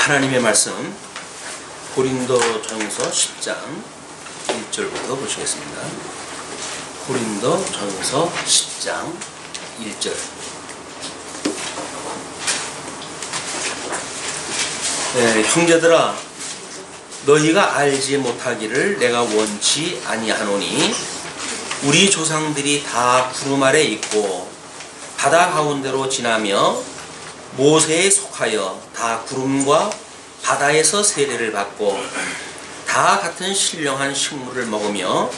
하나님의 말씀 고린도전서 10장 1절부터 보시겠습니다. 고린도전서 10장 1절. 형제들아, 너희가 알지 못하기를 내가 원치 아니하노니 우리 조상들이 다 구름 아래 있고 바다 가운데로 지나며 모세에 속하여 다 구름과 바다에서 세례를 받고 다 같은 신령한 식물을 먹으며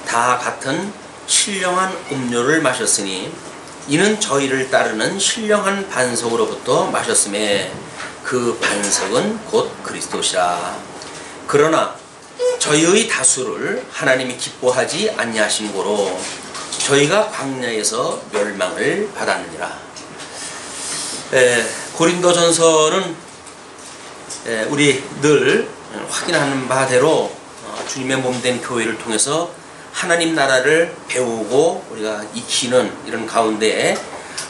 다 같은 신령한 음료를 마셨으니 이는 저희를 따르는 신령한 반석으로부터 마셨음에 그 반석은 곧 그리스도시라. 그러나 저희의 다수를 하나님이 기뻐하지 아니하심고로 저희가 광야에서 멸망을 받았느니라. 고린도전서는 우리 늘 확인하는 바대로 주님의 몸된 교회를 통해서 하나님 나라를 배우고 우리가 익히는 이런 가운데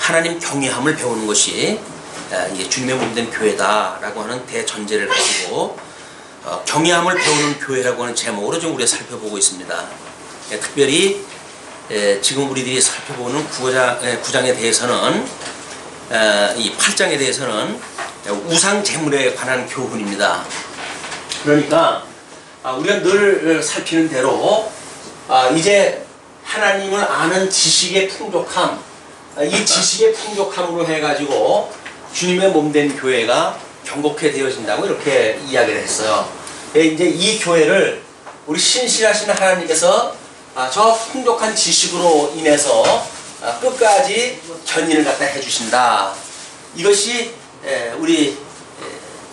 하나님 경외함을 배우는 것이 이게 주님의 몸된 교회다라고 하는 대전제를 가지고 경외함을 배우는 교회라고 하는 제목으로 좀 우리가 살펴보고 있습니다. 특별히 지금 우리들이 살펴보는 9장에 대해서는 이 8장에 대해서는 우상 제물에 관한 교훈입니다. 그러니까 우리가 늘 살피는 대로 이제 하나님을 아는 지식의 풍족함, 이 지식의 풍족함으로 해가지고 주님의 몸된 교회가 경고케 되어진다고 이렇게 이야기를 했어요. 이제 이 교회를 우리 신실하신 하나님께서 저 풍족한 지식으로 인해서 끝까지 견인을 갖다 해주신다. 이것이 우리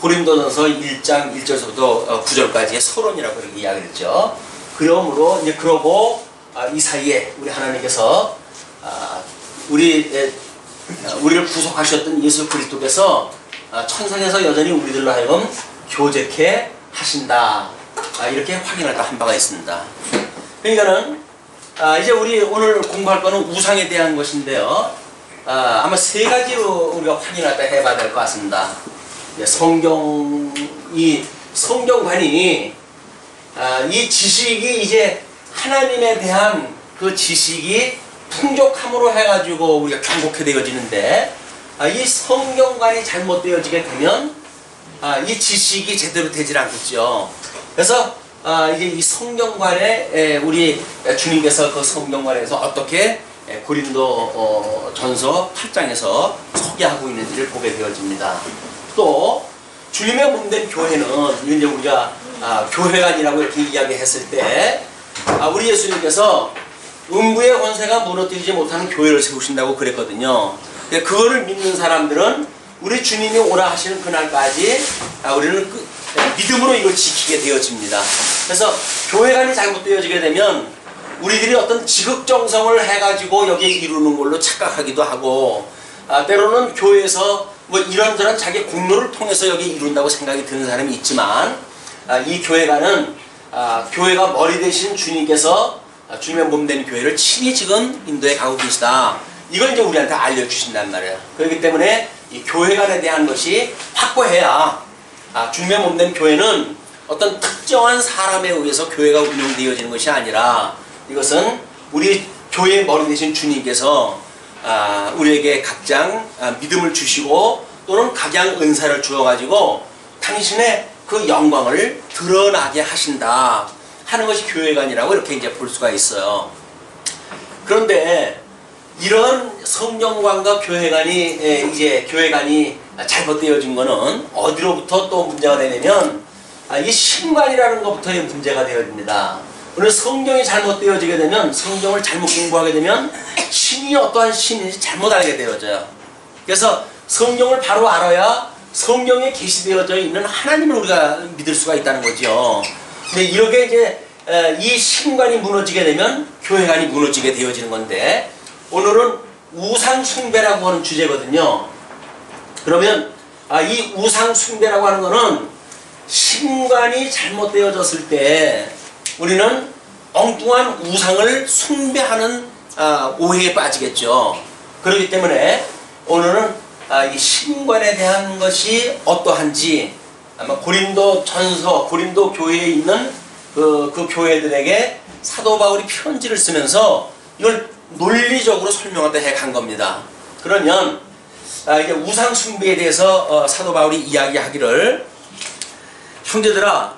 고린도전서 1장 1절부터 9절까지의 서론이라고 이렇게 이야기를 했죠. 그러므로 이제 그러고 이 사이에 우리 하나님께서 우리를 구속하셨던 예수 그리스도께서 천상에서 여전히 우리들로 하여금 교제케 하신다. 이렇게 확인할 한 바가 있습니다. 그러니까는 이제 우리 오늘 공부할 거는 우상에 대한 것인데요. 아마 세 가지로 우리가 확인하다 해봐야 될 것 같습니다. 성경관이 이 지식이 이제 하나님에 대한 그 지식이 풍족함으로 해가지고 우리가 경고케 되어지는데 이 성경관이 잘못되어지게 되면 이 지식이 제대로 되질 않겠죠. 그래서 이제 이 성경관에 우리 주님께서 그 성경관에서 어떻게 고린도 전서 8장에서 소개하고 있는지를 보게 되어집니다. 또 주님의 몸된 교회는 이제 우리가 교회관이라고 이렇게 이야기했을 때 우리 예수님께서 음부의 권세가 무너뜨리지 못하는 교회를 세우신다고 그랬거든요. 그거를 믿는 사람들은 우리 주님이 오라 하시는 그날까지 우리는 믿음으로 이걸 지키게 되어집니다. 그래서 교회관이 잘못되어지게 되면 우리들이 어떤 지극정성을 해가지고 여기에 이루는 걸로 착각하기도 하고 때로는 교회에서 뭐 이런저런 자기 공로를 통해서 여기 이룬다고 생각이 드는 사람이 있지만 이 교회관은 교회가 머리 되신 주님께서 주님의 몸된 교회를 친히 지금 인도에 가고 계시다. 이걸 이제 우리한테 알려주신단 말이에요. 그렇기 때문에 이 교회관에 대한 것이 확고해야 주님의 몸된 교회는 어떤 특정한 사람에 의해서 교회가 운영되어지는 것이 아니라 이것은 우리 교회의 머리 되신 주님께서 우리에게 각장 믿음을 주시고 또는 각양 은사를 주어가지고 당신의 그 영광을 드러나게 하신다 하는 것이 교회관이라고 이렇게 이제 볼 수가 있어요. 그런데 이런 성경관과 교회관이 이제 교회관이 잘못되어진 거는 어디로부터 또 문제가 되냐면 이 신관이라는 것부터의 문제가 되어집니다. 오늘 성경이 잘못되어지게 되면 성경을 잘못 공부하게 되면 신이 어떠한 신인지 잘못 알게 되어져요. 그래서 성경을 바로 알아야 성경에 계시되어져 있는 하나님을 우리가 믿을 수가 있다는 거죠. 근데 이렇게 이제 이 신관이 무너지게 되면 교회관이 무너지게 되어지는 건데 오늘은 우상 숭배라고 하는 주제거든요. 그러면 이 우상 숭배라고 하는 거는 신관이 잘못되어졌을 때 우리는 엉뚱한 우상을 숭배하는 오해에 빠지겠죠. 그렇기 때문에 오늘은 이 신관에 대한 것이 어떠한지 아마 고린도 전서, 고린도 교회에 있는 그 교회들에게 사도 바울이 편지를 쓰면서 이걸 논리적으로 설명하다 해간 겁니다. 그러면 이제 우상 숭배에 대해서 사도 바울이 이야기하기를, 형제들아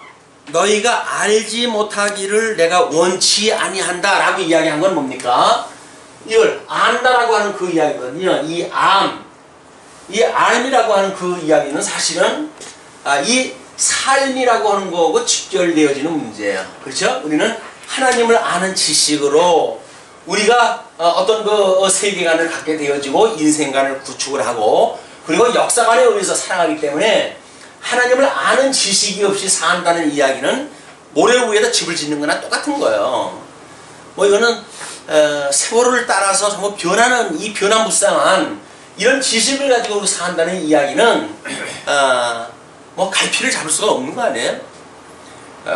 너희가 알지 못하기를 내가 원치 아니한다 라고 이야기한 건 뭡니까? 이걸 안다라고 하는 그 이야기거든요. 이 암이라고 하는 그 이야기는 사실은 이 삶이라고 하는 거하고 직결되어지는 문제예요. 그렇죠? 우리는 하나님을 아는 지식으로 우리가 어떤 그 세계관을 갖게 되어지고 인생관을 구축을 하고, 그리고 역사관에 의해서 살아가기 때문에 하나님을 아는 지식이 없이 산다는 이야기는 모래 위에다 집을 짓는 거나 똑같은 거예요. 뭐 이거는 세월을 따라서 정말 변하는 이 변화무쌍한 이런 지식을 가지고 산다는 이야기는 뭐 갈피를 잡을 수가 없는 거 아니에요?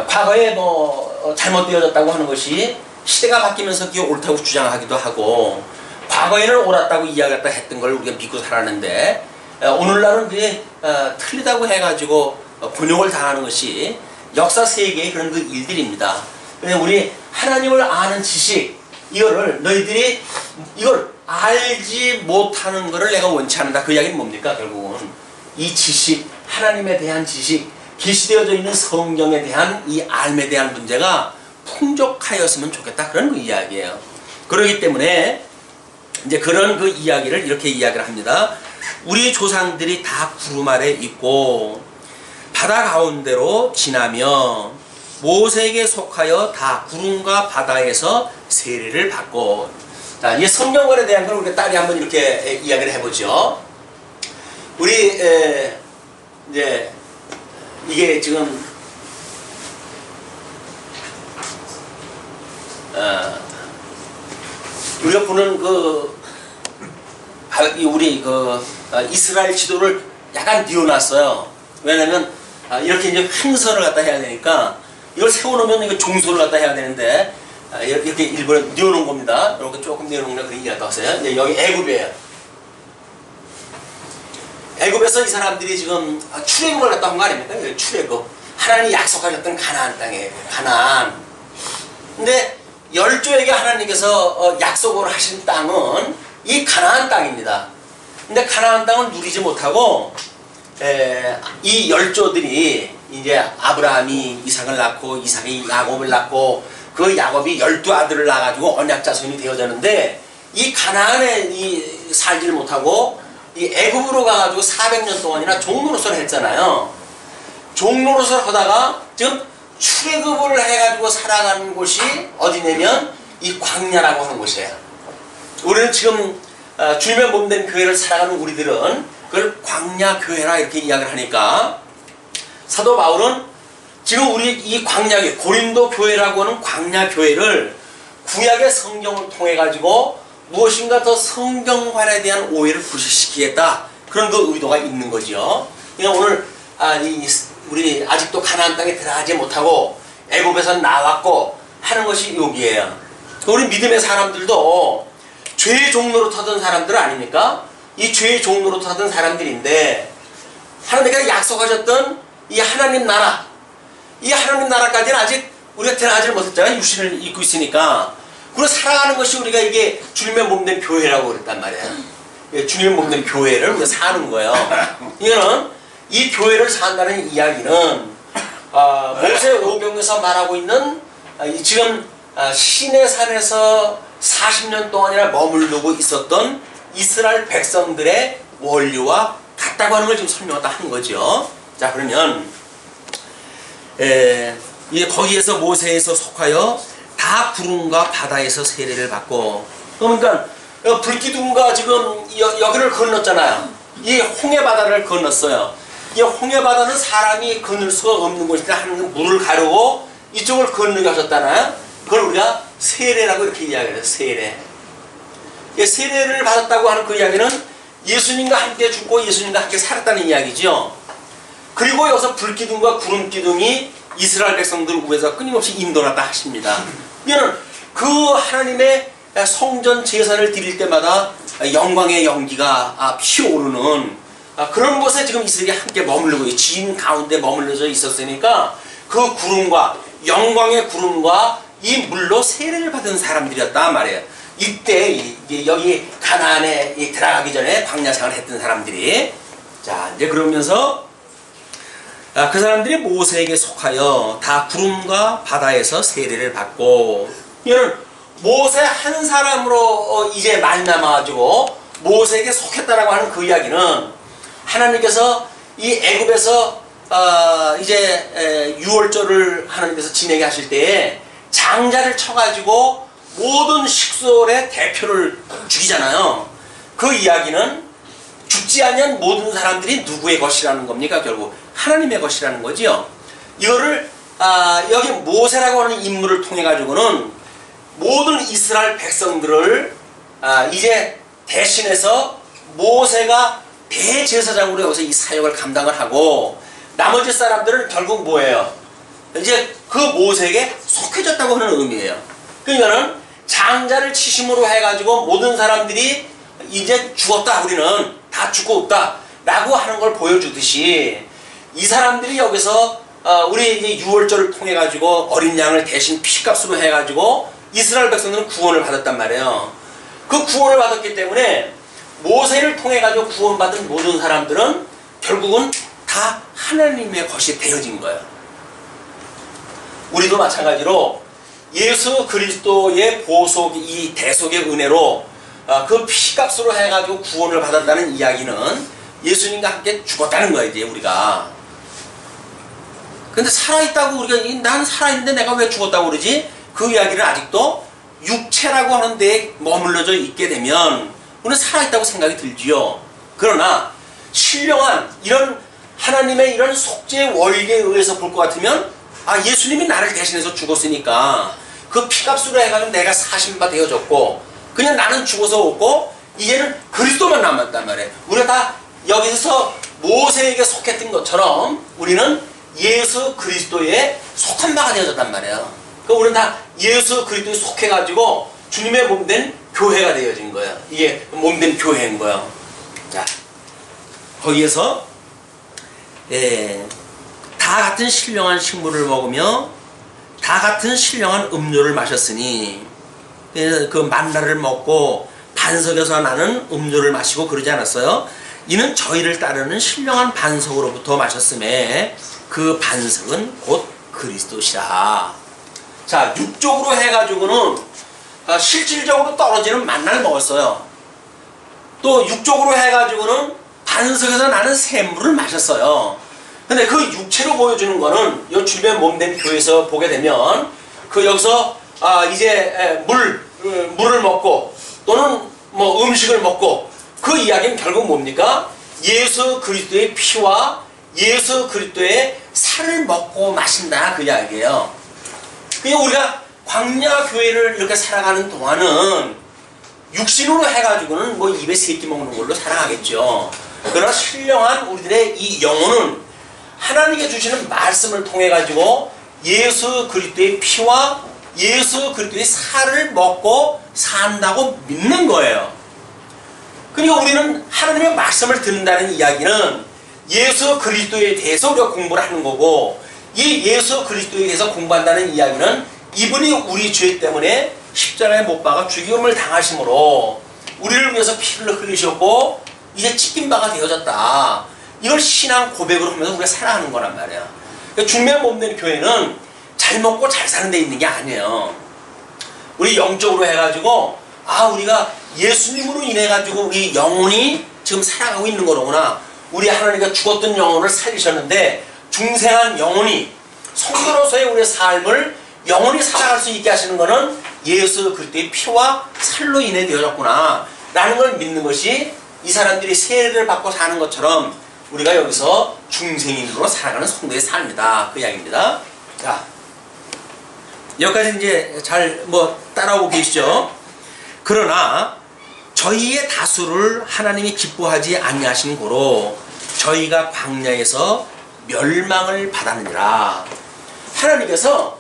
과거에 뭐 잘못되어졌다고 하는 것이 시대가 바뀌면서 그게 옳다고 주장하기도 하고, 과거에는 옳았다고 이야기했다 했던 걸 우리가 믿고 살았는데 오늘날은 그게 틀리다고 해가지고 곤욕을 당하는 것이 역사 세계의 그런 그 일들입니다. 그래서 우리 하나님을 아는 지식, 이거를 너희들이 이걸 알지 못하는 것을 내가 원치 않는다. 그 이야기는 뭡니까? 결국은 이 지식, 하나님에 대한 지식, 계시되어져 있는 성경에 대한 이 알에 대한 문제가 풍족하였으면 좋겠다. 그런 그 이야기예요. 그렇기 때문에 이제 그런 그 이야기를 이렇게 이야기를 합니다. 우리 조상들이 다 구름 아래 있고 바다 가운데로 지나며 모세에게 속하여 다 구름과 바다에서 세례를 받고. 자, 이 성경관에 대한 걸 우리가 딸이 한번 이렇게 이야기를 해보죠. 우리 이제 이게 지금 우리가 보는 우리 이스라엘 지도를 약간 뉘어놨어요. 왜냐면 이렇게 이제 행선을 갖다 해야 되니까 이걸 세워놓으면 이거 종소를 갖다 해야 되는데 이렇게 일부러 뉘어놓은 겁니다. 이렇게 조금 뉘어놓은 그런 이야기 갔다 왔어요. 여기 애굽이에요. 애굽에서 이 사람들이 지금 출애굽을 갖다 한 거 아닙니까? 출애굽. 하나님이 약속하셨던 가나안 땅이에요. 가나안. 근데 열조에게 하나님께서 약속을 하신 땅은 이 가나안 땅입니다. 근데 가나안 땅을 누리지 못하고 이 열조들이 이제 아브라함이 이삭을 낳고 이삭이 야곱을 낳고 그 야곱이 12아들을 낳아가지고 언약 자손이 되어졌는데, 이 가나안에 살지를 못하고 이 애굽으로 가가지고 400년 동안이나 종노릇을 했잖아요. 종노릇을 하다가 지금 출애굽을 해가지고 살아가는 곳이 어디냐면 이 광야라고 하는 곳이에요. 우리는 지금 주님의 몸된 교회를 살아가는 우리들은 그걸 광야 교회라 이렇게 이야기를 하니까, 사도 바울은 지금 우리 이 광야교회, 고린도 교회라고 하는 광야 교회를 구약의 성경을 통해 가지고 무엇인가 더 성경관에 대한 오해를 불식시키겠다, 그런 그 의도가 있는 거죠. 그러니까 오늘 우리 아직도 가나안 땅에 들어가지 못하고 애굽에서 나왔고 하는 것이 여기에요. 우리 믿음의 사람들도 죄의 종로로 타던 사람들 아닙니까? 이 죄의 종로로 타던 사람들인데, 하나님께서 약속하셨던 이 하나님 나라, 이 하나님 나라까지는 아직 우리가 들어가지 못했잖아요. 육신을 입고 있으니까. 그리고 살아가는 것이 우리가 이게 주님의 몸된 교회라고 그랬단 말이에요. 주님의 몸된 교회를 우리가 사는 거예요. 이거는 이 교회를 산다는 이야기는 모세 오경에서 말하고 있는 지금 시내산에서 40년 동안이나 머무르고 있었던 이스라엘 백성들의 원리와 같다고 하는 걸 지금 설명하다 하는 거죠. 자, 그러면 거기에서 모세에서 속하여 다 구름과 바다에서 세례를 받고, 그러니까 불기둥과 지금 여기를 건넜잖아요. 이 홍해 바다를 건넜어요. 이 홍해 바다는 사람이 건널 수가 없는 곳이니까 하는 물을 가르고 이쪽을 건너게 하셨잖아요. 그걸 우리가 세례라고 이렇게 이야기해요. 세례. 세례를 받았다고 하는 그 이야기는 예수님과 함께 죽고 예수님과 함께 살았다는 이야기죠. 그리고 여기서 불기둥과 구름기둥이 이스라엘 백성들 위해서 끊임없이 인도하다 하십니다. 이는 그 하나님의 성전 제사를 드릴 때마다 영광의 연기가 피어오르는 그런 곳에 지금 이스라엘이 함께 머무르고 진 가운데 머물러져 있었으니까 그 구름과 영광의 구름과 이 물로 세례를 받은 사람들이었단 말이에요. 이때 여기 가나안에 들어가기 전에 광야 생활을 했던 사람들이. 자, 이제 그러면서 그 사람들이 모세에게 속하여 다 구름과 바다에서 세례를 받고, 이는 모세 한 사람으로 이제 말미암아가지고 모세에게 속했다라고 하는 그 이야기는 하나님께서 이 애굽에서 이제 유월절을 하나님께서 지내게 하실 때에 장자를 쳐가지고 모든 식솔의 대표를 죽이잖아요. 그 이야기는 죽지 않은 모든 사람들이 누구의 것이라는 겁니까? 결국 하나님의 것이라는 거지요. 이거를 여기 모세라고 하는 인물을 통해 가지고는 모든 이스라엘 백성들을 이제 대신해서 모세가 대제사장으로 여기서 이 사역을 감당을 하고, 나머지 사람들은 결국 뭐예요? 이제 그 모세에게 속해졌다고 하는 의미예요. 그러니까는 장자를 치심으로 해가지고 모든 사람들이 이제 죽었다, 우리는 다 죽고 없다 라고 하는 걸 보여주듯이, 이 사람들이 여기서 우리 이제 유월절을 통해 가지고 어린 양을 대신 피값으로 해가지고 이스라엘 백성들은 구원을 받았단 말이에요. 그 구원을 받았기 때문에 모세를 통해 가지고 구원받은 모든 사람들은 결국은 다 하나님의 것이 되어진 거예요. 우리도 마찬가지로 예수 그리스도의 보속, 이 대속의 은혜로 그 피값으로 해가지고 구원을 받았다는 이야기는 예수님과 함께 죽었다는 거예요, 이제 우리가. 근데 살아있다고 우리가, 난 살아있는데 내가 왜 죽었다고 그러지? 그 이야기를 아직도 육체라고 하는 데에 머물러져 있게 되면 우리는 살아있다고 생각이 들지요. 그러나 신령한 이런 하나님의 이런 속죄의 원리에 의해서 볼 것 같으면, 예수님이 나를 대신해서 죽었으니까 그 피값으로 해가지고 내가 사신 바 되어졌고, 그냥 나는 죽어서 없고 이제는 그리스도만 남았단 말이에요. 우리가 다 여기서 모세에게 속했던 것처럼 우리는 예수 그리스도에 속한 바가 되어졌단 말이에요. 그러니까 우리는 다 예수 그리스도에 속해가지고 주님의 몸된 교회가 되어진 거예요. 이게 몸된 교회인 거예요. 자, 거기에서 다 같은 신령한 식물을 먹으며 다 같은 신령한 음료를 마셨으니, 그 만나를 먹고 반석에서 나는 음료를 마시고 그러지 않았어요? 이는 저희를 따르는 신령한 반석으로부터 마셨음에 그 반석은 곧 그리스도시라. 자, 육적으로 해가지고는 실질적으로 떨어지는 만나를 먹었어요. 또 육적으로 해가지고는 반석에서 나는 샘물을 마셨어요. 근데 그 육체로 보여주는 거는 이 주변 몸된 교회에서 보게 되면 여기서 이제 물을 먹고 또는 뭐 음식을 먹고, 그 이야기는 결국 뭡니까? 예수 그리스도의 피와 예수 그리스도의 살을 먹고 마신다, 그 이야기예요. 그냥 우리가 광야 교회를 이렇게 살아가는 동안은 육신으로 해가지고는 뭐 입에 세끼 먹는 걸로 살아가겠죠. 그러나 신령한 우리들의 이 영혼은 하나님께 주시는 말씀을 통해 가지고 예수 그리스도의 피와 예수 그리스도의 살을 먹고 산다고 믿는 거예요. 그러니까 우리는 하나님의 말씀을 듣는다는 이야기는 예수 그리스도에 대해서 우리가 공부를 하는 거고, 이 예수 그리스도에 대해서 공부한다는 이야기는 이분이 우리 죄 때문에 십자가에 못 박아 죽임을 당하심으로 우리를 위해서 피를 흘리셨고 이제 찢긴 바가 되어졌다. 이걸 신앙 고백을 하면서 우리가 살아가는 거란 말이야. 그러니까 중매 몸된 교회는 잘 먹고 잘 사는 데 있는 게 아니에요. 우리 영적으로 해가지고 우리가 예수님으로 인해 가지고 우리 영혼이 지금 살아가고 있는 거로구나. 우리 하나님과 죽었던 영혼을 살리셨는데 중생한 영혼이 성도로서의 우리의 삶을 영혼이 살아갈 수 있게 하시는 것은 예수 그리스도의 피와 살로 인해 되어졌구나 라는 걸 믿는 것이 이 사람들이 세례를 받고 사는 것처럼 우리가 여기서 중생인으로 살아가는 성도의 삶이다, 그 이야기입니다. 자, 여기까지 이제 잘 따라오고 계시죠? 그러나 저희의 다수를 하나님이 기뻐하지 아니하신 고로 저희가 광야에서 멸망을 받았느니라. 하나님께서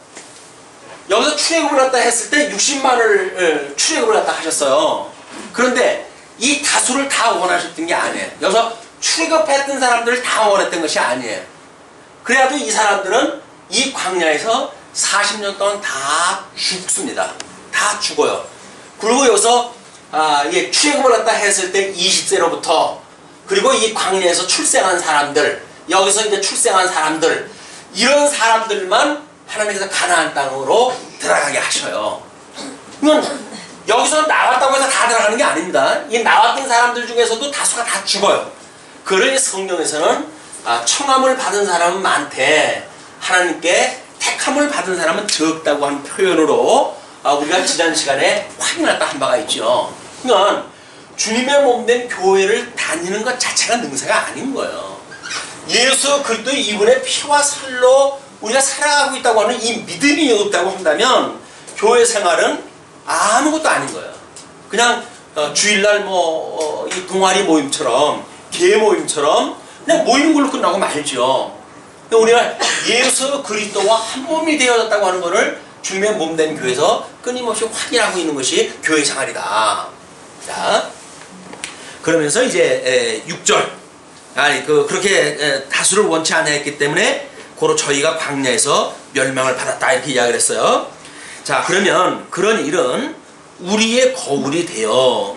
여기서 출애굽을 갖다 했을 때 60만을 출애굽을 갖다 하셨어요. 그런데 이 다수를 다 원하셨던 게 아니에요. 여기서 출애굽했던 사람들을 다 원했던 것이 아니에요. 그래도 이 사람들은 이 광야에서 40년 동안 다 죽습니다. 다 죽어요. 그리고 여기서 이게 출애굽을 갖다 했을 때 20세로부터 그리고 이 광야에서 출생한 사람들, 여기서 이제 출생한 사람들, 이런 사람들만 하나님께서 가나안 땅으로 들어가게 하셔요. 그러면 여기서 나왔다고 해서 다 들어가는 게 아닙니다. 이 나왔던 사람들 중에서도 다수가 다 죽어요. 그러니 성경에서는 청함을 받은 사람은 많대, 하나님께 택함을 받은 사람은 적다고 하는 표현으로 우리가 지난 시간에 확인했다 한 바가 있죠. 그러니까 주님의 몸된 교회를 다니는 것 자체가 능사가 아닌 거예요. 예수 그리스도의 이분의 피와 살로 우리가 살아가고 있다고 하는 이 믿음이 없다고 한다면 교회 생활은 아무것도 아닌 거예요. 그냥 주일날 이 동아리 모임처럼, 개 모임처럼 그냥 모이는 걸로 끝나고 말죠. 우리가 예수 그리스도와 한 몸이 되어졌다고 하는 것을 주님의 몸된 교회에서 끊임없이 확인하고 있는 것이 교회 생활이다. 자, 그러면서 이제 6절, 그렇게 다수를 원치 않아 했기 때문에 고로 저희가 광야에서 멸망을 받았다 이렇게 이야기를 했어요. 자, 그러면 그런 일은 우리의 거울이 되어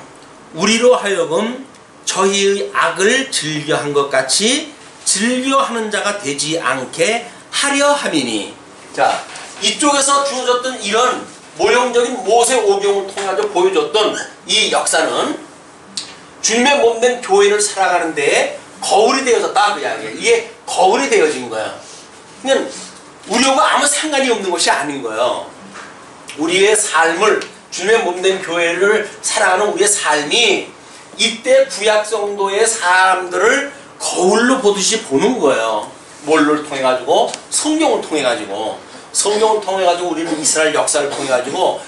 우리로 하여금 저희의 악을 즐겨한 것 같이 즐겨하는 자가 되지 않게 하려 함이니. 자, 이쪽에서 주어졌던 이런 모형적인 모세오경을 통해 보여줬던 이 역사는 주님의 몸된 교회를 살아가는 데에 거울이 되어졌다 그 이야기예요. 이게 거울이 되어진 거야. 그냥 우리하고 아무 상관이 없는 것이 아닌 거예요. 우리의 삶을, 주님의 몸된 교회를 살아가는 우리의 삶이 이때 구약 정도의 사람들을 거울로 보듯이 보는 거예요. 뭘를 통해 가지고? 성경을 통해 가지고. 성경을 통해 가지고 우리는 이스라엘 역사를 통해 가지고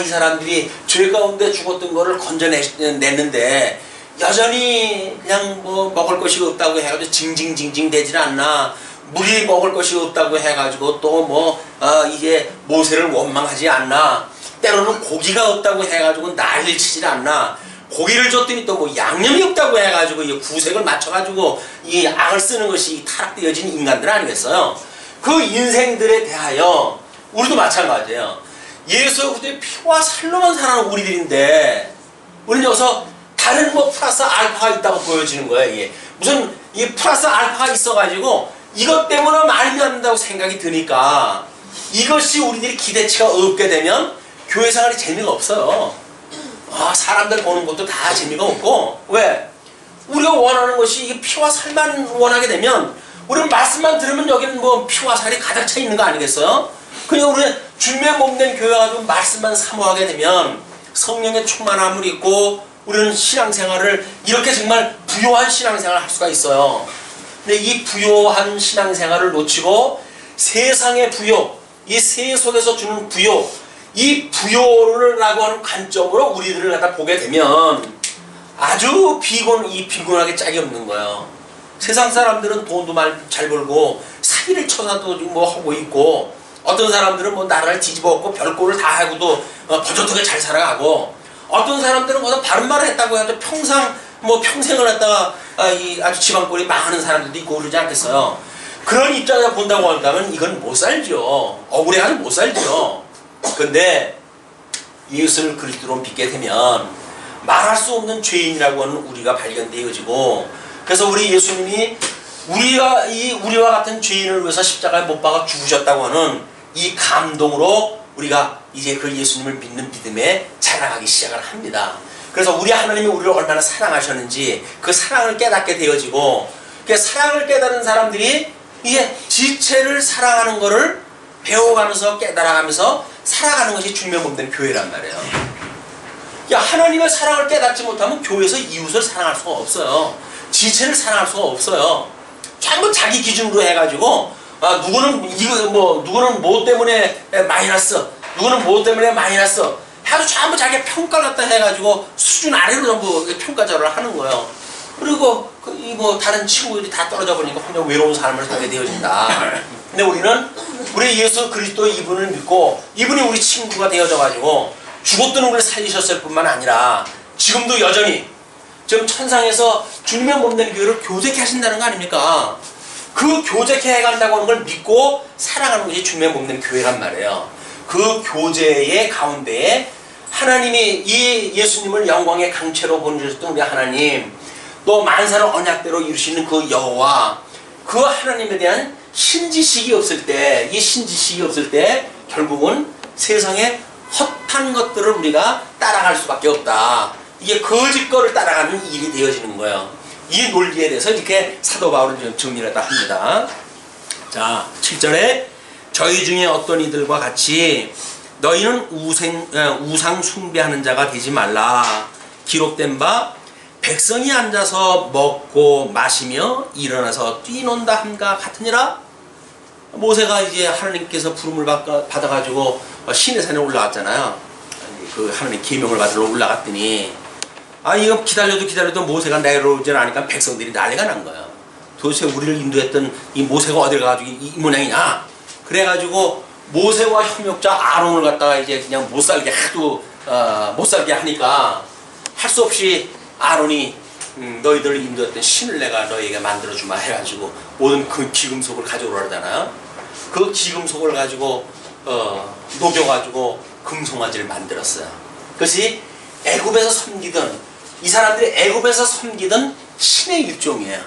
이 사람들이 죄 가운데 죽었던 거를 건져냈는데 여전히 그냥 먹을 것이 없다고 해가지고 징징징징 되질 않나, 물이 먹을 것이 없다고 해가지고 또 이게 모세를 원망하지 않나, 때로는 고기가 없다고 해가지고 난리를 치질 않나, 고기를 줬더니 또 양념이 없다고 해가지고 이 구색을 맞춰가지고 이 악을 쓰는 것이 타락되어진 인간들 아니겠어요? 그 인생들에 대하여 우리도 마찬가지예요. 예수 그리스도의 피와 살로만 살아가는 우리들인데 우리는 여기서 다른 플러스 알파가 있다고 보여지는 거예요. 이게 무슨 이 플러스 알파가 있어가지고 이것 때문에 말미암는다고 생각이 드니까 이것이 우리들이 기대치가 없게 되면 교회 생활이 재미가 없어요. 사람들 보는 것도 다 재미가 없고, 왜? 우리가 원하는 것이 이게 피와 살만 원하게 되면 우리는 말씀만 들으면 여기는 피와 살이 가득 차 있는 거 아니겠어요? 그냥 우리는 주님의 몸된 교회 가지고 말씀만 사모하게 되면 성령의 충만함을 입고 우리는 신앙생활을 이렇게 정말 부요한 신앙생활을 할 수가 있어요. 근데 이 부요한 신앙생활을 놓치고 세상의 부요, 이 세 속에서 주는 부요, 이 부요라고 하는 관점으로 우리들을 갖다 보게 되면 아주 비곤하게 짝이 없는 거예요. 세상 사람들은 돈도 잘 벌고 사기를 쳐서도 하고 있고, 어떤 사람들은 나라를 뒤집어 엎고 별꼴을 다 하고도 버젓하게 잘 살아가고, 어떤 사람들은 바른 말을 했다고 해도 평생을 했다가 아주 집안꼴이 망하는 사람들도 있고 그러지 않겠어요? 그런 입장에서 본다고 한다면 이건 못 살죠. 억울해가지고 못 살죠. 근데 예수를 그리스도로 믿게 되면 말할 수 없는 죄인이라고 하는 우리가 발견되어지고, 그래서 우리 예수님이 우리와 같은 죄인을 위해서 십자가에 못 박아 죽으셨다고 하는 이 감동으로 우리가 이제 그 예수님을 믿는 믿음에 자라가기 시작을 합니다. 그래서 우리 하나님이 우리를 얼마나 사랑하셨는지 그 사랑을 깨닫게 되어지고, 그 사랑을 깨달은 사람들이 이게 지체를 사랑하는 것을 배워가면서 깨달아가면서 살아가는 것이 주님의 몸된 교회란 말이에요. 하나님의 사랑을 깨닫지 못하면 교회에서 이웃을 사랑할 수가 없어요. 지체를 사랑할 수가 없어요. 전부 자기 기준으로 해가지고 누구는 뭐 때문에 마이너스, 누구는 뭐 때문에 마이너스 해도 전부 자기 평가를 갖다 해가지고 수준 아래로 전부 평가절을 하는 거예요. 그리고 다른 친구들이 다 떨어져 버리니까 혼자 외로운 삶을 살게 되어진다. 근데 우리는 우리 예수 그리스도 이분을 믿고 이분이 우리 친구가 되어져 가지고 죽었던 우리를 살리셨을 뿐만 아니라 지금도 여전히 지금 천상에서 주님의 몸된 교회를 교제케 하신다는 거 아닙니까? 그 교제케 해간다고 하는 걸 믿고 살아가는 것이 주님의 몸된 교회란 말이에요. 그 교제의 가운데에 하나님이 이 예수님을 영광의 강체로 보내주셨던 우리 하나님, 또 만사를 언약대로 이루시는 그 여호와, 그 하나님에 대한 신지식이 없을 때, 이 신지식이 없을 때 결국은 세상에 헛한 것들을 우리가 따라갈 수밖에 없다. 이게 거짓 거를 따라가는 일이 되어지는 거예요. 이 논리에 대해서 이렇게 사도 바울은 정리를 했다 합니다. 자, 7절에 저희 중에 어떤 이들과 같이 너희는 우상 숭배하는 자가 되지 말라. 기록된 바 백성이 앉아서 먹고 마시며 일어나서 뛰논다 함과 같으니라. 모세가 이제 하나님께서 부름을 받아가지고 시내산에 올라갔잖아요. 그 하나님 계명을 받으러 올라갔더니 이거 기다려도 모세가 내려오질 않으니까 백성들이 난리가 난 거예요. 도대체 우리를 인도했던 이 모세가 어딜 가가지고 이 모양이냐. 그래가지고 모세와 협력자 아론을 갖다가 이제 그냥 못살게 하도 못살게 하니까 할 수 없이 아론이 너희들을 인도했던 신을 내가 너희에게 만들어주마 해가지고 모든 그 기금속을 가져오라 그러잖아요. 그 기금속을 가지고 녹여가지고 금송아지를 만들었어요. 그것이 애굽에서 섬기던, 이 사람들이 애굽에서 섬기던 신의 일종이에요.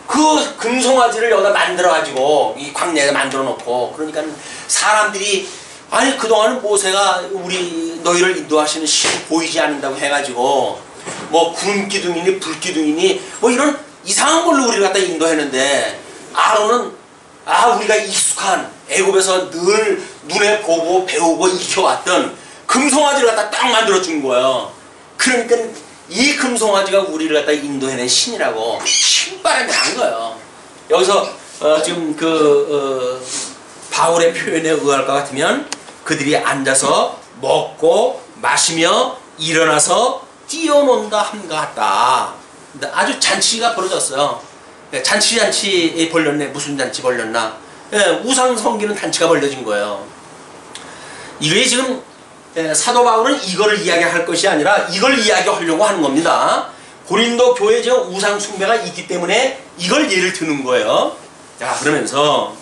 그 금송아지를 여기다 만들어가지고 이 광야에 만들어 놓고, 그러니까 사람들이 아니 그동안은 모세가 우리 너희를 인도하시는 신이 보이지 않는다고 해가지고 뭐 구름기둥이니 불기둥이니 뭐 이런 이상한 걸로 우리를 갖다 인도했는데, 아론은 우리가 익숙한 애굽에서 늘 눈에 보고 배우고 익혀왔던 금송아지를 갖다 딱 만들어 준 거예요. 그러니까 이 금송아지가 우리를 갖다 인도해낸 신이라고 신바람이 난 거예요. 여기서 지금 바울의 표현에 의할 것 같으면 그들이 앉아서 먹고 마시며 일어나서 뛰어논다 함과 같다. 아주 잔치가 벌어졌어요. 잔치 벌렸네. 무슨 잔치 벌렸나? 우상 섬기는 잔치가 벌려진 거예요. 이게 지금 사도 바울은 이거를 이야기할 것이 아니라 이걸 이야기하려고 하는 겁니다. 고린도 교회에 지금 우상 숭배가 있기 때문에 이걸 예를 드는 거예요. 자, 그러면서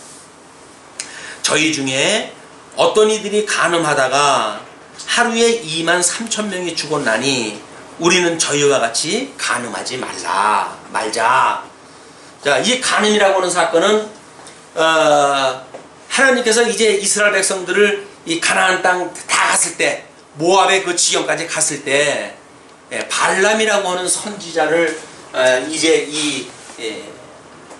저희 중에 어떤 이들이 간음하다가 하루에 23,000명이 죽었나니 우리는 저희와 같이 간음하지 말자. 자, 이 간음이라고 하는 사건은 하나님께서 이제 이스라엘 백성들을 이 가나안 땅 다 갔을 때, 모압의 그 지경까지 갔을 때 발람이라고 하는 선지자를 이제 이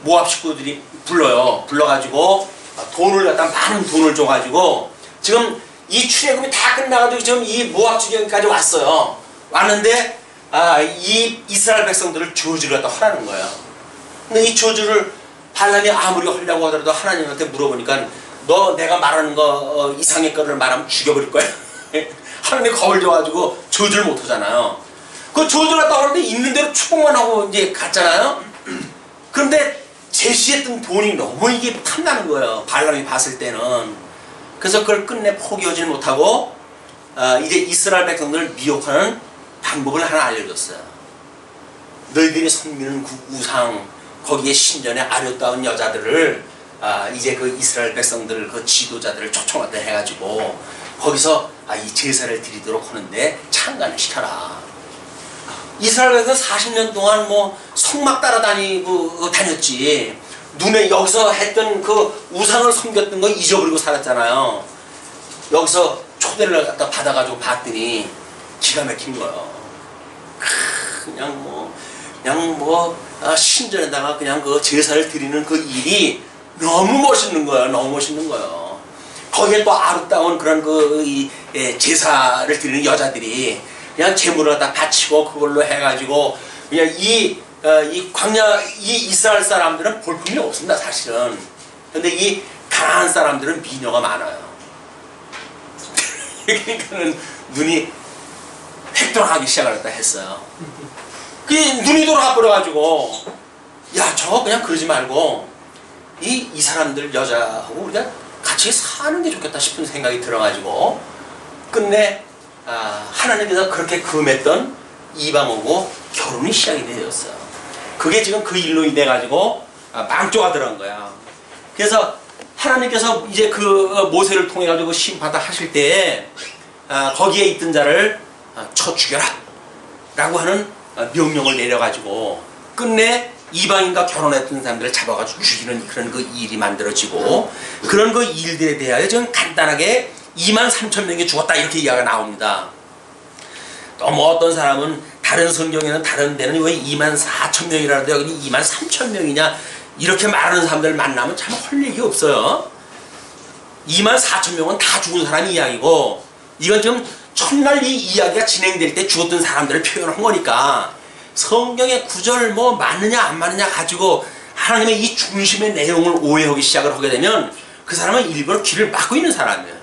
모압 식구들이 불러가지고 돈을 갖다 많은 돈을 줘가지고 지금 이 출애굽이 다 끝나가지고 지금 이 모압 지경까지 왔어요. 왔는데 이 이스라엘 백성들을 저주를 갖다 하라는 거예요. 근데 이 저주를 발람이 아무리 하려고 하더라도 하나님한테 물어보니까 너 내가 말하는 거 이상의 거를 말하면 죽여버릴 거야. 하나님 겁을 줘가지고 저주를 못 하잖아요. 그 저주를 갖다 하는데 있는 대로 축복만 하고 이제 갔잖아요. 그런데 제시했던 돈이 너무 이게 탐나는 거예요. 발람이 봤을 때는. 그래서 그걸 끝내 포기하지 못하고 이제 이스라엘 백성들을 미혹하는 방법을 하나 알려줬어요. 너희들이 섬기는 그 우상, 거기에 신전의 아름다운 여자들을 이제 그 이스라엘 백성들 그 지도자들을 초청한다 해가지고 거기서 이 제사를 드리도록 하는데 참관을 시켜라. 이스라엘에서 40년 동안 뭐 성막 따라다니고 다녔지. 눈에 여기서 했던 그 우상을 섬겼던 거 잊어버리고 살았잖아요. 여기서 초대를 갖다 받아가지고 봤더니 기가 막힌 거예요. 그냥 뭐 신전에다가 그냥 그 제사를 드리는 그 일이 너무 멋있는 거예요. 너무 멋있는 거예요. 거기에 또 아름다운 그런 제사를 드리는 여자들이 그냥 재물을 갖다 바치고 그걸로 해가지고 그냥 이 광야 이 이스라엘 사람들은 볼품이 없습니다, 사실은. 근데 이 가나안 사람들은 미녀가 많아요. 그러니까는 눈이 획돌아가기 시작을 했어요. 그 눈이 돌아가 버려가지고 야, 저거 그냥 그러지 말고 이 사람들 여자하고 우리가 같이 사는 게 좋겠다 싶은 생각이 들어가지고 끝내 하나님께서 그렇게 금했던 이방하고 결혼이 시작이 되었어요. 그게 지금 그 일로 인해 가지고 망조가 들어간 거야. 그래서 하나님께서 이제 그 모세를 통해 가지고 심판을 하실 때에 거기에 있던 자를 쳐 죽여라 라고 하는 명령을 내려가지고 끝내 이방인과 결혼했던 사람들을 잡아가지고 죽이는 그런 그 일이 만들어지고, 그런 그 일들에 대하여 좀 간단하게 23,000명이 죽었다 이렇게 이야기가 나옵니다. 또 뭐 어떤 사람은 다른 성경에는 다른 데는 왜 24,000명이라도 여기 23,000명이냐 이렇게 말하는 사람들 만나면 참 헐리기 없어요. 24,000명은 다 죽은 사람 이야기고, 이건 지금 첫날 이 이야기가 진행될 때 죽었던 사람들을 표현한 거니까 성경의 구절 뭐 맞느냐 안 맞느냐 가지고 하나님의 이 중심의 내용을 오해하기 시작을 하게 되면 그 사람은 일부러 길을 막고 있는 사람이에요.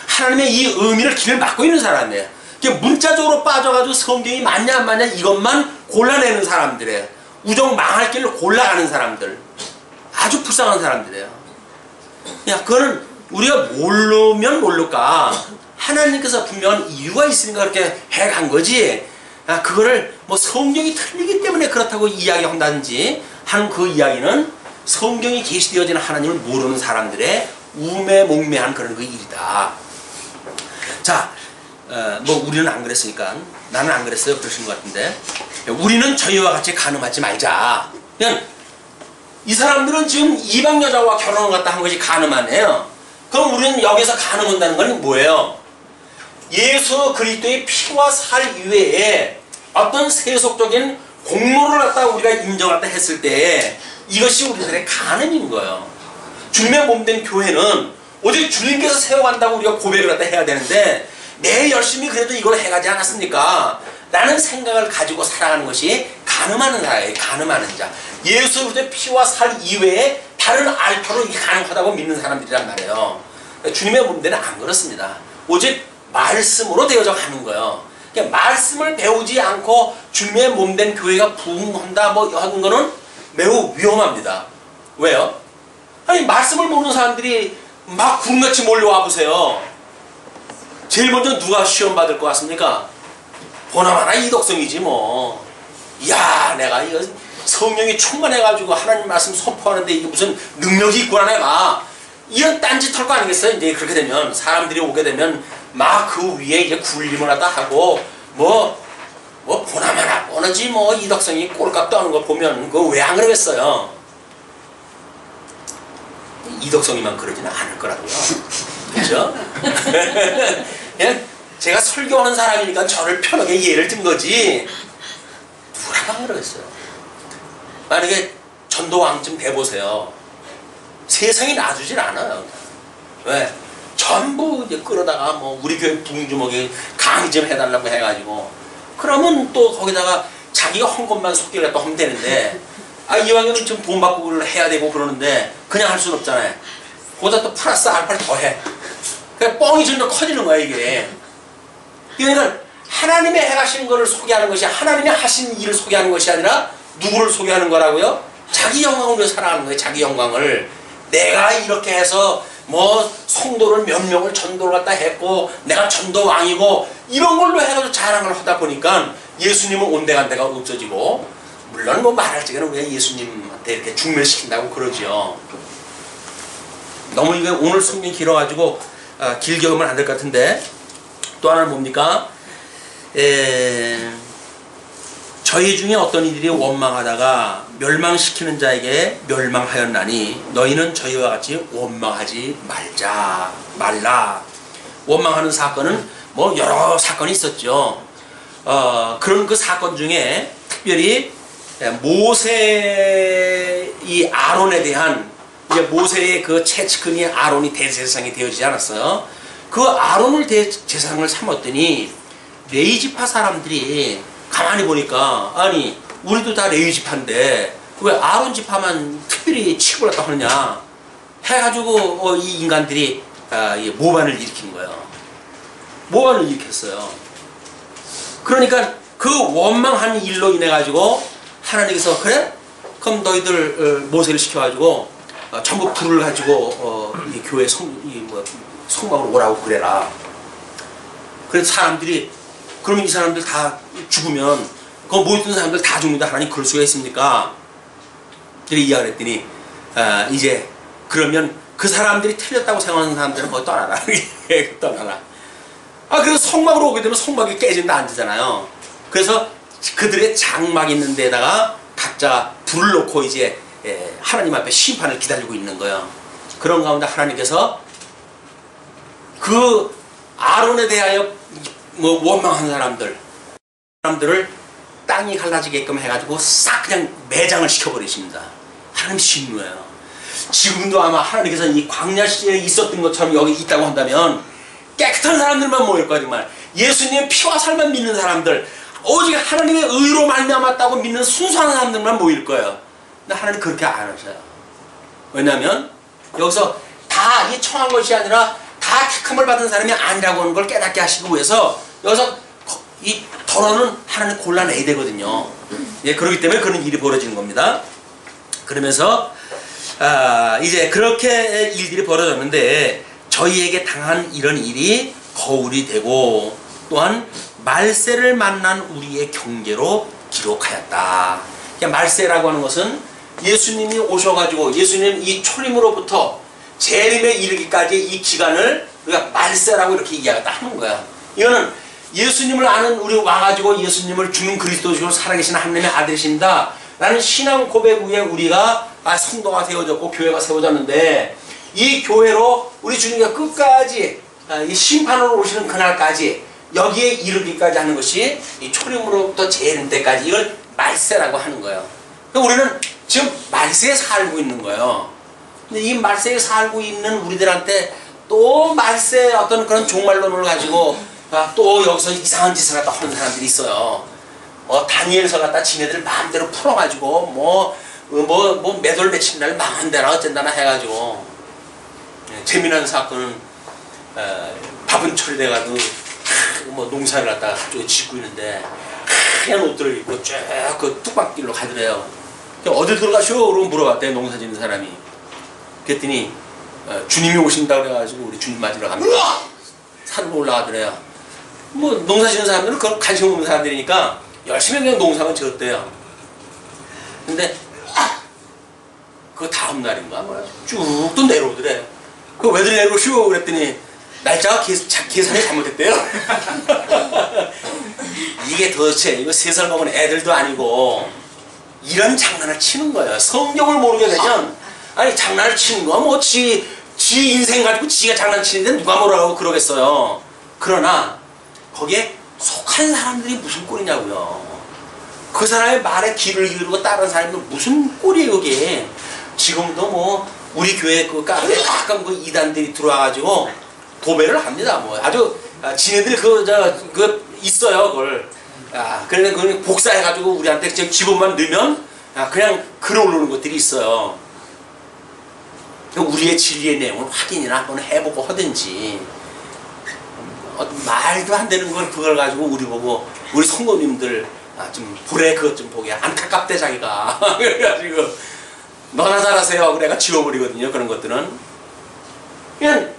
하나님의 이 의미를 길을 막고 있는 사람이에요. 문자적으로 빠져가지고 성경이 맞냐 안 맞냐 이것만 골라내는 사람들이에요. 우정 망할 길을 골라가는 사람들, 아주 불쌍한 사람들이에요. 그거는 우리가 모르면 모를까, 하나님께서 분명한 이유가 있으니까 그렇게 해간 거지, 그거를 뭐 성경이 틀리기 때문에 그렇다고 이야기한다든지 하는 그 이야기는 성경이 계시되어지는 하나님을 모르는 사람들의 우매몽매한 그런 그 일이다. 자, 뭐 우리는 안 그랬으니까, 나는 안 그랬어요 그러신 것 같은데, 우리는 저희와 같이 간음하지 말자. 그냥 이 사람들은 지금 이방 여자와 결혼을 갖다 한 것이 간음하네요. 그럼 우리는 여기서 간음한다는 건 뭐예요? 예수 그리스도의 피와 살 이외에 어떤 세속적인 공로를 갖다 우리가 인정한다 했을 때 이것이 우리들의 간음인 거예요. 주님의 몸된 교회는 오직 주님께서 세워간다고 우리가 고백을 갖다 해야 되는데, 내 열심히 그래도 이걸 해가지 않았습니까? 라는 생각을 가지고 살아가는 것이 간음하는 자예요. 간음하는 자. 예수 그리스도의 피와 살 이외에 다른 알파로 가능하다고 믿는 사람들이란 말이에요. 주님의 몸대는 안 그렇습니다. 오직 말씀으로 되어져 가는 거예요. 그러니까 말씀을 배우지 않고 주님의 몸된 교회가 부흥한다 뭐 하는 거는 매우 위험합니다. 왜요? 아니 말씀을 모르는 사람들이 막 구름같이 몰려와 보세요. 제일 먼저 누가 시험 받을 것 같습니까? 보나마나 이덕성이지 뭐. 이야, 내가 이거 성령이 충만해가지고 하나님 말씀 선포하는데 이게 무슨 능력이 있구나 내가. 이런 딴짓 할 거 아니겠어요? 이제 그렇게 되면 사람들이 오게 되면 막 그 위에 이제 굴림을 하다 하고 뭐 보나마나 뻔하지 뭐 이덕성이 꼴값 떠는 거 보면 그거 왜 안 그러겠어요? 이덕성이만 그러지는 않을 거라고요. 그렇죠? 그냥 제가 설교하는 사람이니까 저를 편하게 예를 든 거지 누구나 그러겠어요. 만약에 전도왕쯤 돼보세요. 세상이 놔주질 않아요. 왜? 전부 이제 끌어다가 뭐 우리 교회 부흥주목에 강의 좀 해달라고 해가지고, 그러면 또 거기다가 자기가 한 것만 속기를 또 하면 되는데, 이왕이면 좀 돈 받고 그걸 해야 되고 그러는데 그냥 할 수는 없잖아요. 거기다 또 플러스 알파를 더 해. 그러니까 뻥이 점점 커지는 거야 이게. 그러니까 하나님의 행하시는 것을 소개하는 것이, 하나님이 하신 일을 소개하는 것이 아니라 누구를 소개하는 거라고요? 자기 영광을 위해 살아가는 거예요. 자기 영광을. 내가 이렇게 해서 뭐 성도를 몇 명을 전도를 갖다 했고 내가 전도왕이고 이런 걸로 해가지고 자랑을 하다 보니까 예수님은 온데간데가 없어지고, 물론 뭐 말할 적에는 왜 예수님한테 이렇게 중멸시킨다고 그러죠. 너무 이거 오늘 성경이 길어가지고 길게 하면 안 될 것 같은데, 또 하나는 뭡니까? 저희 중에 어떤 이들이 원망하다가 멸망시키는 자에게 멸망하였나니 너희는 저희와 같이 원망하지 말라. 원망하는 사건은 뭐 여러 사건이 있었죠. 그런 그 사건 중에 특별히 모세 이 아론에 대한, 이제 모세의 그 채측근이 아론이 대제사장이 되어지지 않았어요. 그 아론을 대제사장을 삼았더니 레위지파 사람들이 가만히 보니까, 아니 우리도 다 레위지파인데 왜 아론 지파만 특별히 취급을 했다고 하느냐 해가지고 이 인간들이 모반을 일으킨 거예요. 모반을 일으켰어요. 그러니까 그 원망한 일로 인해 가지고 하나님께서 그래? 그럼 너희들 모세를 시켜가지고 전부 불을 가지고 이 교회 성막으로 오라고 그래라. 그래서 사람들이, 그러면 이 사람들 다 죽으면 그 모였던 사람들 다 죽는다. 하나님 그럴 수가 있습니까? 그렇게 이야기를 했더니 이제 그러면 그 사람들이 틀렸다고 생각하는 사람들은 거기 떠나라. 떠나라. 그래서 성막으로 오게 되면 성막이 깨진다 안 되잖아요. 그래서 그들의 장막 있는 데다가 각자 불을 놓고 이제 하나님 앞에 심판을 기다리고 있는 거예요. 그런 가운데 하나님께서 그 아론에 대하여 뭐 원망한 사람들을 땅이 갈라지게끔 해가지고 싹 그냥 매장을 시켜버리십니다. 하나님 진노예요. 지금도 아마 하나님께서 이 광야 시대에 있었던 것처럼 여기 있다고 한다면 깨끗한 사람들만 모일 거야. 정말 예수님의 피와 살만 믿는 사람들, 오직 하나님의 의로 말미암았다고 믿는 순수한 사람들만 모일 거예요. 근데 하나님 그렇게 안 하셔요. 왜냐하면 여기서 다 이 청한 것이 아니라 다 택함을 받은 사람이 아니라고 하는 걸 깨닫게 하시기 위해서 여기서 이 더러는 하나님 골라내야 되거든요. 예, 그렇기 때문에 그런 일이 벌어지는 겁니다. 그러면서 이제 그렇게 일들이 벌어졌는데 저희에게 당한 이런 일이 거울이 되고 또한 말세를 만난 우리의 경계로 기록하였다. 그러니까 말세라고 하는 것은 예수님이 오셔가지고 예수님 이 초림으로부터 재림에 이르기까지 이 기간을 우리가 말세라고 이렇게 이야기하다 하는 거야. 이거는 예수님을 아는 우리 와가지고 예수님을 주는 그리스도시로 살아계신 하나님의 아들이신다 라는 신앙 고백 위에 우리가 성도가 세워졌고 교회가 세워졌는데, 이 교회로 우리 주님과 끝까지 이 심판으로 오시는 그날까지 여기에 이르기까지 하는 것이 이 초림으로부터 재림 때까지 이걸 말세라고 하는 거예요. 그러니까 우리는 지금 말세에 살고 있는 거예요. 근데 이 말세에 살고 있는 우리들한테 또 말세의 어떤 그런 종말론을 가지고 또 여기서 이상한 짓을 갖다 하는 사람들이 있어요. 다니엘서 갖다 지네들 마음대로 풀어가지고 뭐 매돌 며칠 날 망한다나 어쩐다나 해가지고 재미난 사건은 밥은 처리돼가지고 뭐 농사를 갖다가 저쪽에 짓고 있는데 하얀 옷들을 입고 쭉 그 뚝방길로 가더래요. 어딜 들어가시오? 그러고 물어봤대요, 농사 짓는 사람이. 그랬더니 주님이 오신다 그래가지고 우리 주님 맞으러 갑니다. 산으로 올라가더래요. 뭐 농사 짓는 사람들은 그걸 관심 없는 사람들이니까 열심히 그냥 농사만 지었대요. 근데 그 다음 날인가 뭐야 쭉 또 내려오더래. 그 왜들 내려오시오? 그랬더니 날짜가 계산이 잘못됐대요. 이게 도대체 이거 3살 먹은 애들도 아니고 이런 장난을 치는 거예요. 성경을 모르게 되면 아니 장난을 치는 거 뭐 지 인생 가지고 지가 장난치는데 누가 뭐라고 그러겠어요. 그러나 거기에 속한 사람들이 무슨 꼴이냐고요. 그 사람의 말에 귀를 기울이고 따르는 사람들 무슨 꼴이에요 이게. 지금도 뭐 우리 교회 그 카페에 가끔 그 이단들이 들어와가지고 도배를 합니다. 뭐 아주 지네들이 그 있어요 그걸. 그래서 그걸 복사해가지고 우리한테 지금 지분만 넣으면 그냥 글 올르는 것들이 있어요. 우리의 진리의 내용을 확인이나 한번 해보고 하든지, 말도 안 되는 걸 그걸 가지고 우리 보고 우리 성도님들 좀 보래 그것 좀 보게 안타깝대 자기가. 그래가지고 너나 잘하세요 그래가 지워버리거든요. 그런 것들은 그냥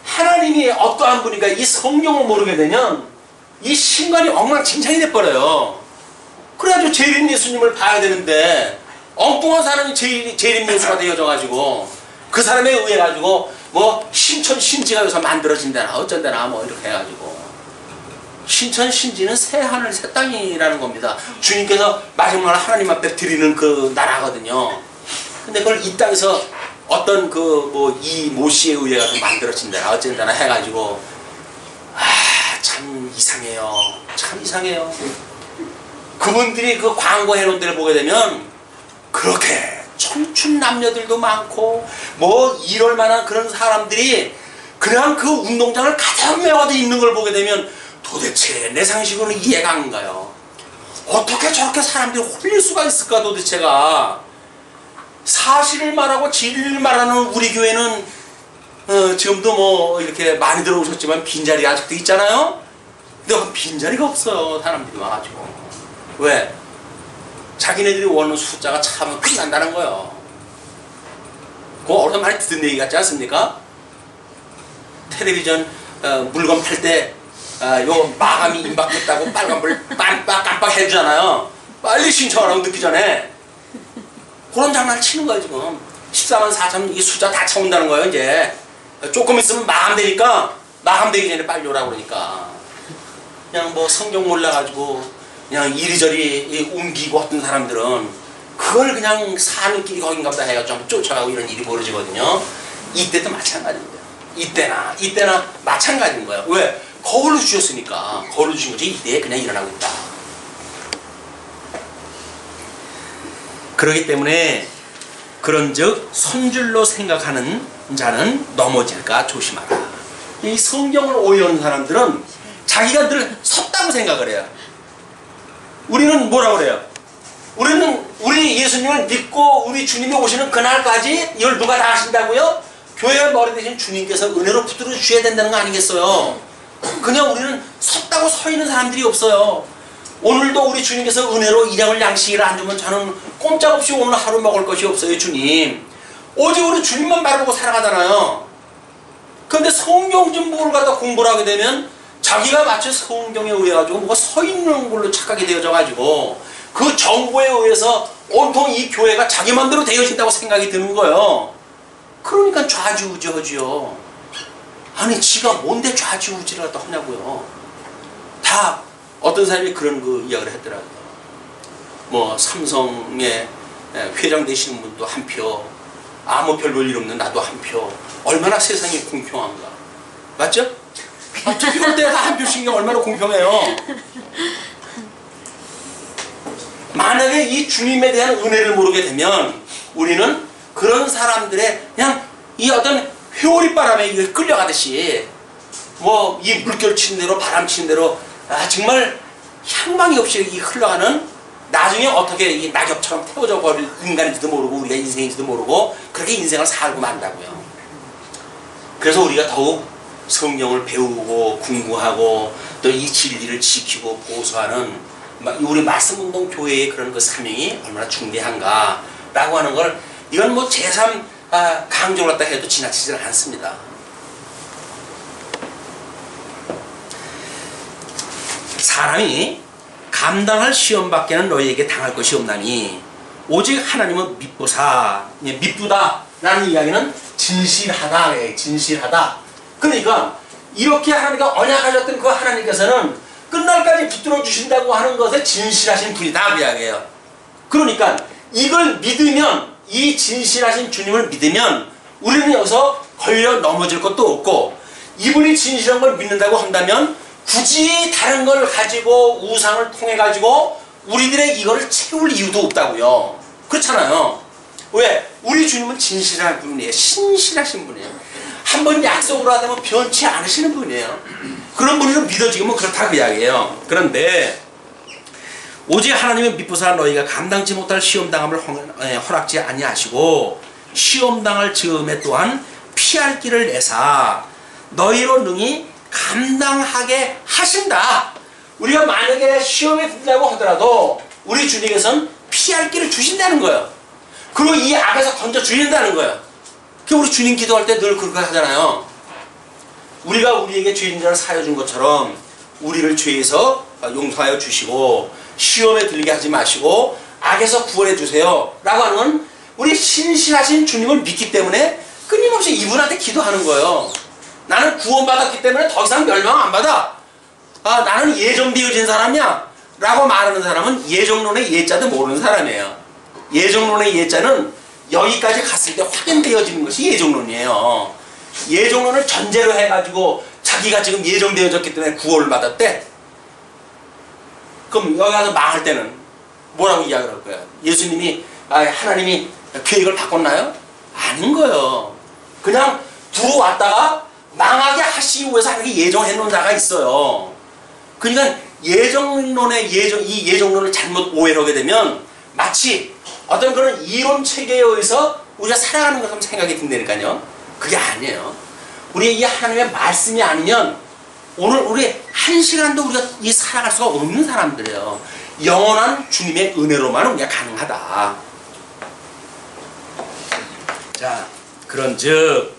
하나님이 어떠한 분인가 이 성경을 모르게 되면 이 신관이 엉망진창이 돼버려요. 그래가지고 재림 예수님을 봐야 되는데 엉뚱한 사람이 재림 예수가 되어져가지고 그 사람에 의해 가지고 뭐 신천신지가 여기서 만들어진다나 어쩐다나 뭐 이렇게 해가지고, 신천신지는 새 하늘 새 땅이라는 겁니다. 주님께서 마지막 하나님 앞에 드리는 그 나라거든요. 근데 그걸 이 땅에서 어떤 그 뭐 이 모씨에 의해 가지고 만들어진다나 어쩐다나 해가지고 참 이상해요. 참 이상해요. 그분들이 그 광고 해놓은 데를 보게 되면 그렇게 청춘 남녀들도 많고 뭐 이럴 만한 그런 사람들이 그냥 그 운동장을 가득 메워져 있는 걸 보게 되면 도대체 내 상식으로는 이해가 안 가요. 어떻게 저렇게 사람들이 홀릴 수가 있을까 도대체가. 사실을 말하고 진리를 말하는 우리 교회는 지금도 뭐 이렇게 많이 들어오셨지만 빈자리 아직도 있잖아요. 근데 빈자리가 없어요. 사람들이 와가지고. 왜? 자기네들이 원하는 숫자가 차면 끝난다는 거예요. 그거 어디서 많이 듣는 얘기 같지 않습니까? 텔레비전 물건 팔 때 요 마감이 임박했다고 빨간불 깜빡 해주잖아요. 빨리 신청하라고 늦기 전에. 그런 장난을 치는 거예요 지금. 14만 4천 이 숫자 다 채운다는 거예요 이제. 조금 있으면 마감되니까 마감되기 전에 빨리 오라고 그러니까. 그냥 뭐 성경 몰라가지고 그냥 이리저리 옮기고 어떤 사람들은 그걸 그냥 사는 길이 거긴가 보다 해가 좀 쫓아가고 이런 일이 벌어지거든요. 이때도 마찬가지입니다. 이때나 마찬가지인 거예요. 왜? 거울로 주셨으니까. 거울로 주신 거지 이때에 그냥 일어나고 있다. 그렇기 때문에 그런즉 선줄로 생각하는 자는 넘어질까 조심하라. 이 성경을 오해하는 사람들은 자기가 늘 섰다고 생각을 해요. 우리는 뭐라고 그래요? 우리 예수님을 믿고 우리 주님이 오시는 그날까지 이걸 누가 다 하신다고요? 교회의 머리 대신 주님께서 은혜로 붙들어 주셔야 된다는 거 아니겠어요? 그냥 우리는 섰다고 서 있는 사람들이 없어요. 오늘도 우리 주님께서 은혜로 일양을 양식을 안 주면 저는 꼼짝없이 오늘 하루 먹을 것이 없어요 주님. 오직 우리 주님만 바라보고 살아가잖아요. 그런데 성경 전부를 갖다 공부를 하게 되면 자기가 마치 성경에 의해가지고 뭐가 서 있는 걸로 착각이 되어져가지고 그 정보에 의해서 온통 이 교회가 자기 맘대로 되어진다고 생각이 드는 거예요. 그러니까 좌지우지하지요. 아니 지가 뭔데 좌지우지를 갖다 하냐고요. 다 어떤 사람이 그런 그 이야기를 했더라고요. 뭐 삼성의 회장 되시는 분도 한 표, 아무 별 볼 일 없는 나도 한 표. 얼마나 세상이 공평한가. 맞죠? 투표할 때 다 한 표씩이 얼마나 공평해요. 만약에 이 주님에 대한 은혜를 모르게 되면 우리는 그런 사람들의 그냥 이 어떤 회오리 바람에 끌려가듯이 뭐 이 물결 치는 대로 바람 치는 대로 정말 향방이 없이 흘러가는 나중에 어떻게 이 낙엽처럼 태워져 버릴 인간인지도 모르고 우리가 인생인지도 모르고 그렇게 인생을 살고 만다고요. 그래서 우리가 더욱 성경을 배우고 공부하고 또 이 진리를 지키고 보수하는 우리 말씀운동 교회의 그런 그 사명이 얼마나 중대한가 라고 하는 걸 이건 뭐 제3 강조를 갖다 해도 지나치지는 않습니다. 사람이 감당할 시험밖에는 너희에게 당할 것이 없나니 오직 하나님은 믿보사. 믿부다 라는 이야기는 진실하다. 진실하다. 그러니까 이렇게 하나님과 언약하셨던 그 하나님께서는 끝날까지 붙들어 주신다고 하는 것에 진실하신 분이다 그 이야기예요. 그러니까 이걸 믿으면, 이 진실하신 주님을 믿으면 우리는 여기서 걸려 넘어질 것도 없고, 이분이 진실한 걸 믿는다고 한다면 굳이 다른 걸 가지고 우상을 통해 가지고 우리들의 이거를 채울 이유도 없다고요. 그렇잖아요. 왜? 우리 주님은 진실한 분이에요. 신실하신 분이에요. 한번 약속을 하다면 변치 않으시는 분이에요. 그런 분이는 믿어지면 그렇다고 이야기해요. 그런데 오직 하나님의 믿보사 너희가 감당치 못할 시험당함을 허락지 아니하시고 시험당할 즈음에 또한 피할 길을 내사 너희로 능히 감당하게 하신다. 우리가 만약에 시험에 든다고 하더라도 우리 주님께서는 피할 길을 주신다는 거예요. 그리고 이 악에서 건져 주신다는 거예요. 우리 주님 기도할 때 늘 그렇게 하잖아요. 우리가 우리에게 죄인들을 사여 준 것처럼 우리를 죄에서 용서하여 주시고 시험에 들게 하지 마시고 악에서 구원해 주세요 라고 하는 건 우리 신실하신 주님을 믿기 때문에 끊임없이 이분한테 기도하는 거예요. 나는 구원받았기 때문에 더 이상 멸망 안 받아. 나는 예정되어진 사람이야 라고 말하는 사람은 예정론의 예자도 모르는 사람이에요. 예정론의 예자는 여기까지 갔을 때 확인되어지는 것이 예정론이에요. 예정론을 전제로 해가지고 자기가 지금 예정되어졌기 때문에 구원을 받았대. 그럼 여기 가서 망할 때는 뭐라고 이야기를 할 거야? 예수님이 하나님이 계획을 바꿨나요? 아닌 거예요. 그냥 들어왔다가 망하게 하시기 위해서 하나님이 예정해 놓은 자가 있어요. 그러니까 예정론의 이 예정론을 잘못 오해를 하게 되면 마치 어떤 그런 이론 체계에 의해서 우리가 살아가는 것처럼 생각이 든다니까요. 그게 아니에요. 우리 이 하나님의 말씀이 아니면 오늘 우리 한 시간도 우리가 이 살아갈 수가 없는 사람들이에요. 영원한 주님의 은혜로만 우리가 가능하다. 자, 그런즉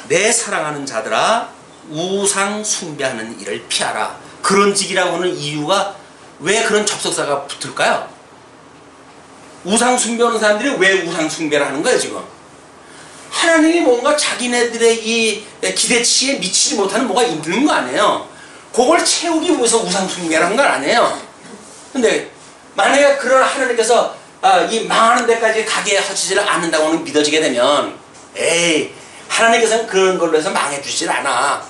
내 사랑하는 자들아 우상 숭배하는 일을 피하라. 그런 직이라고 하는 이유가 왜 그런 접속사가 붙을까요? 우상 숭배하는 사람들이 왜 우상 숭배를 하는 거예요 지금? 하나님이 뭔가 자기네들의 이 기대치에 미치지 못하는 뭐가 있는 거 아니에요? 그걸 채우기 위해서 우상 숭배를 하는 건 아니에요. 근데 만약에 그런 하나님께서 이 망하는 데까지 가게 하시지를 않는다고 믿어지게 되면 에이 하나님께서는 그런 걸로 해서 망해 주시질 않아.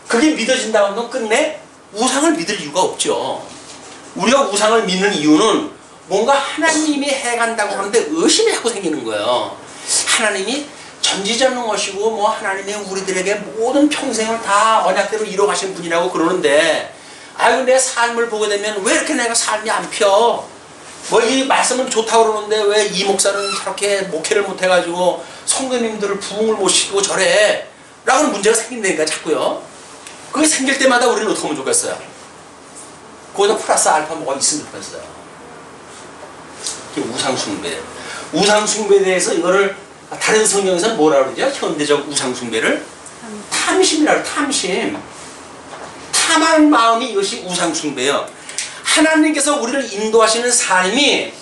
그게 믿어진다고 하면 끝내 우상을 믿을 이유가 없죠. 우리가 우상을 믿는 이유는 뭔가 하나님이 해간다고 하는데 의심이 자꾸 생기는 거예요. 하나님이 전지전능하시고 뭐 하나님이 우리들에게 모든 평생을 다 언약대로 이뤄가신 분이라고 그러는데 아유 내 삶을 보게 되면 왜 이렇게 내가 삶이 안 펴? 뭐 이 말씀은 좋다고 그러는데 왜 이 목사는 저렇게 목회를 못해가지고 성도님들을 부흥을 못 시키고 저래? 라고는 문제가 생긴다니까 자꾸요. 그게 생길 때마다 우리는 어떻게 하면 좋겠어요? 거기다 플러스 알파 뭐가 있으면 좋겠어요. 이게 우상숭배. 우상숭배에 대해서 이거를 다른 성경에서는 뭐라 그러죠? 현대적 우상숭배를 탐심이라고. 탐심. 탐하는 마음이 이것이 우상숭배예요. 하나님께서 우리를 인도하시는 삶이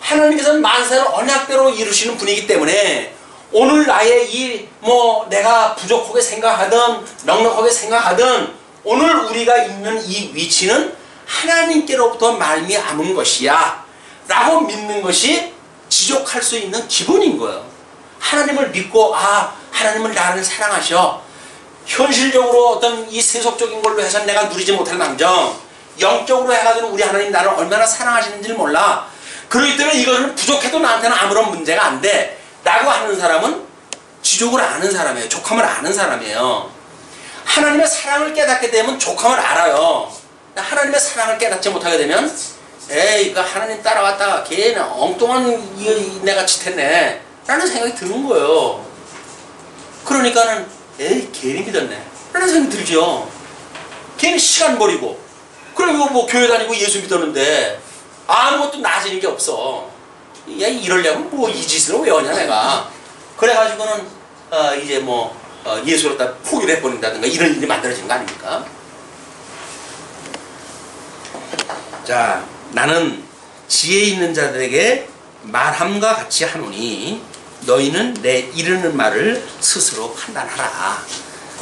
하나님께서는 만세를 언약대로 이루시는 분이기 때문에 오늘 나의 이 뭐 내가 부족하게 생각하든 넉넉하게 생각하든 오늘 우리가 있는 이 위치는 하나님께로부터 말미암은 것이야 라고 믿는 것이 지족할 수 있는 기본인 거예요. 하나님을 믿고 하나님은 나를 사랑하셔. 현실적으로 어떤 이 세속적인 걸로 해서 내가 누리지 못할 망정 영적으로 해가지고 우리 하나님 나를 얼마나 사랑하시는지를 몰라. 그렇기 때문에 이것은 부족해도 나한테는 아무런 문제가 안 돼 라고 하는 사람은 지족을 아는 사람이에요. 족함을 아는 사람이에요. 하나님의 사랑을 깨닫게 되면 족함을 알아요. 하나님의 사랑을 깨닫지 못하게 되면 에이 이거 하나님 따라왔다가 걔는 엉뚱한 내가 짓했네 라는 생각이 드는 거예요. 그러니까는 에이 괜히 믿었네 라는 생각이 들죠. 괜히 시간 버리고 그리고 뭐 교회 다니고 예수 믿었는데 아무것도 나아지는 게 없어. 야 이러려면 뭐 이 짓을 왜 하냐 내가. 그래가지고는 이제 뭐 예수를 다 포기를 해버린다든가 이런 일이 만들어지는 거 아닙니까? 자 나는 지혜 있는 자들에게 말함과 같이 하노니 너희는 내 이르는 말을 스스로 판단하라.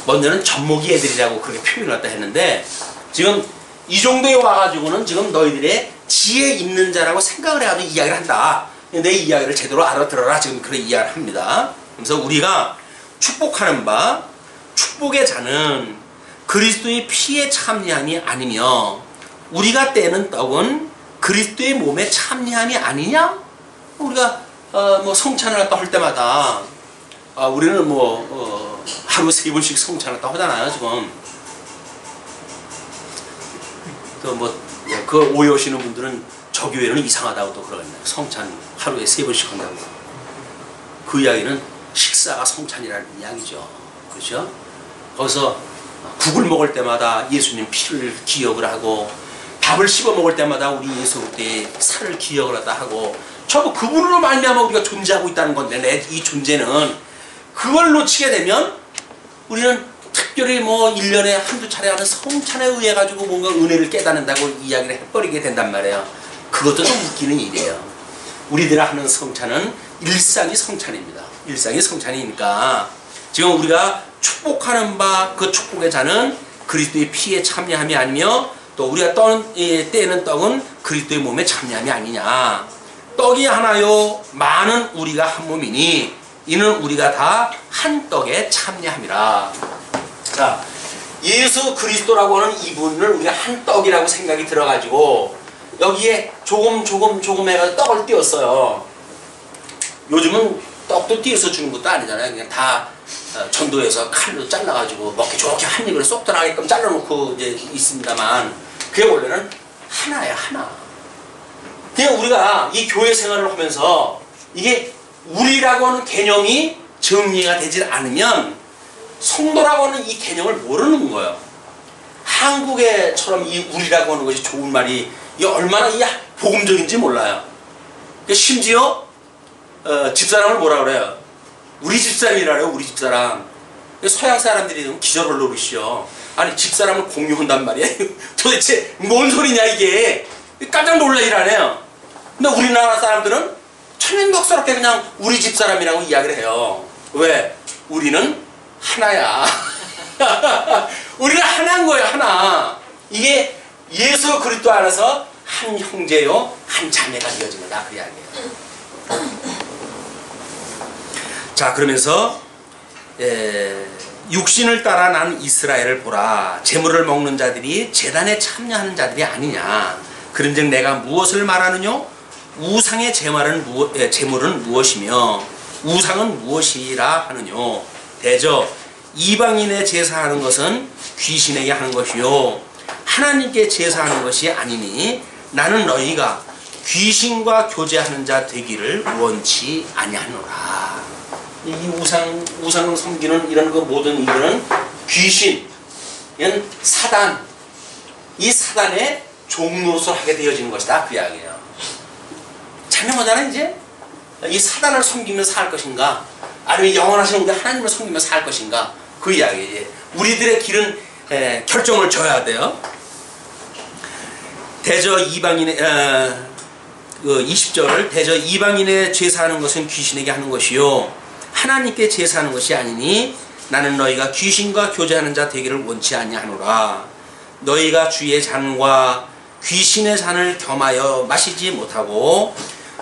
먼저는 젖먹이 애들이라고 그렇게 표현을 갖다 했는데 지금 이 정도에 와가지고는 지금 너희들의 지혜 있는 자라고 생각을 해가지고 이야기를 한다. 내 이야기를 제대로 알아들어라. 지금 그런 이야기를 합니다. 그래서 우리가 축복하는 바 축복의 자는 그리스도의 피에 참여함이 아니며 우리가 떼는 떡은 그리스도의 몸에 참여함이 아니냐? 우리가 뭐 성찬을 갖다 할 때마다 우리는 뭐 하루 3번씩 성찬을 갖다 하잖아요 지금. 또 뭐 그 오해하시는 분들은 저 교회는 이상하다고 또 그러겠네요. 성찬 하루에 3번씩 한다고. 그 이야기는 식사가 성찬이라는 이야기죠. 그렇죠? 거기서 국을 먹을 때마다 예수님 피를 기억을 하고 밥을 씹어 먹을 때마다 우리 예수 그때의 살을 기억을 하다 하고 전부 그분으로 말미암아 우리가 존재하고 있다는 건데 내 이 존재는 그걸 놓치게 되면 우리는 특별히 뭐 1년에 한두 차례 하는 성찬에 의해 가지고 뭔가 은혜를 깨닫는다고 이야기를 해버리게 된단 말이에요. 그것도 좀 웃기는 일이에요. 우리들이 하는 성찬은 일상이 성찬입니다. 일상이 성찬이니까 지금 우리가 축복하는 바 그 축복의 자는 그리스도의 피에 참여함이 아니며 또 우리가 떼는 떡은 그리스도의 몸에 참여함이 아니냐. 떡이 하나요 많은 우리가 한 몸이니 이는 우리가 다 한 떡에 참여함이라. 자, 예수 그리스도라고 하는 이분을 우리가 한 떡이라고 생각이 들어가지고 여기에 조금 해가지고 떡을 띄웠어요. 요즘은 떡도 띄어서 주는 것도 아니잖아요. 그냥 다 전도해서 칼로 잘라가지고 먹기 좋게 한 입으로 쏙 들어가게끔 잘라놓고 이제 있습니다만 그게 원래는 하나예요, 하나. 그냥 우리가 이 교회 생활을 하면서 이게 우리라고 하는 개념이 정리가 되질 않으면 성도라고 하는 이 개념을 모르는 거예요. 한국에처럼 이 우리라고 하는 것이 좋은 말이 이게 얼마나 이 복음적인지 몰라요. 심지어 집사람을 뭐라 그래요? 우리 집사람이라 그래요. 우리 집사람. 서양 사람들이 기절을 노리시오. 아니 집사람을 공유한단 말이야. 도대체 뭔 소리냐 이게. 깜짝 놀라 일하네요. 근데 우리나라 사람들은 천연덕스럽게 그냥 우리 집사람이라고 이야기를 해요. 왜? 우리는 하나야. 우리는 하나인 거예요. 하나. 이게 예수 그리스도 안에서 한 형제요 한 자매가 되어진 거다 그 이야기예요. 자, 그러면서 육신을 따라 난 이스라엘을 보라. 제물을 먹는 자들이 제단에 참여하는 자들이 아니냐. 그런즉 내가 무엇을 말하느뇨? 우상의 제물은 무엇이며 우상은 무엇이라 하느뇨? 대저 이방인의 제사하는 것은 귀신에게 하는 것이요 하나님께 제사하는 것이 아니니 나는 너희가 귀신과 교제하는 자 되기를 원치 아니하노라. 이 우상 섬기는 이런 그 모든 이들은 귀신, 이건 사단, 이 사단의 종로서 하게 되어지는 것이다 그 이야기예요. 자명하잖아. 이제 이 사단을 섬기면서 살 것인가, 아니면 영원하신 우리 하나님을 섬기면서 살 것인가, 그 이야기예요. 우리들의 길은 결정을 줘야 돼요. 대저 이방인의 20절 대저 이방인의 제사하는 것은 귀신에게 하는 것이요 하나님께 제사하는 것이 아니니 나는 너희가 귀신과 교제하는 자 되기를 원치 아니하노라. 너희가 주의 잔과 귀신의 잔을 겸하여 마시지 못하고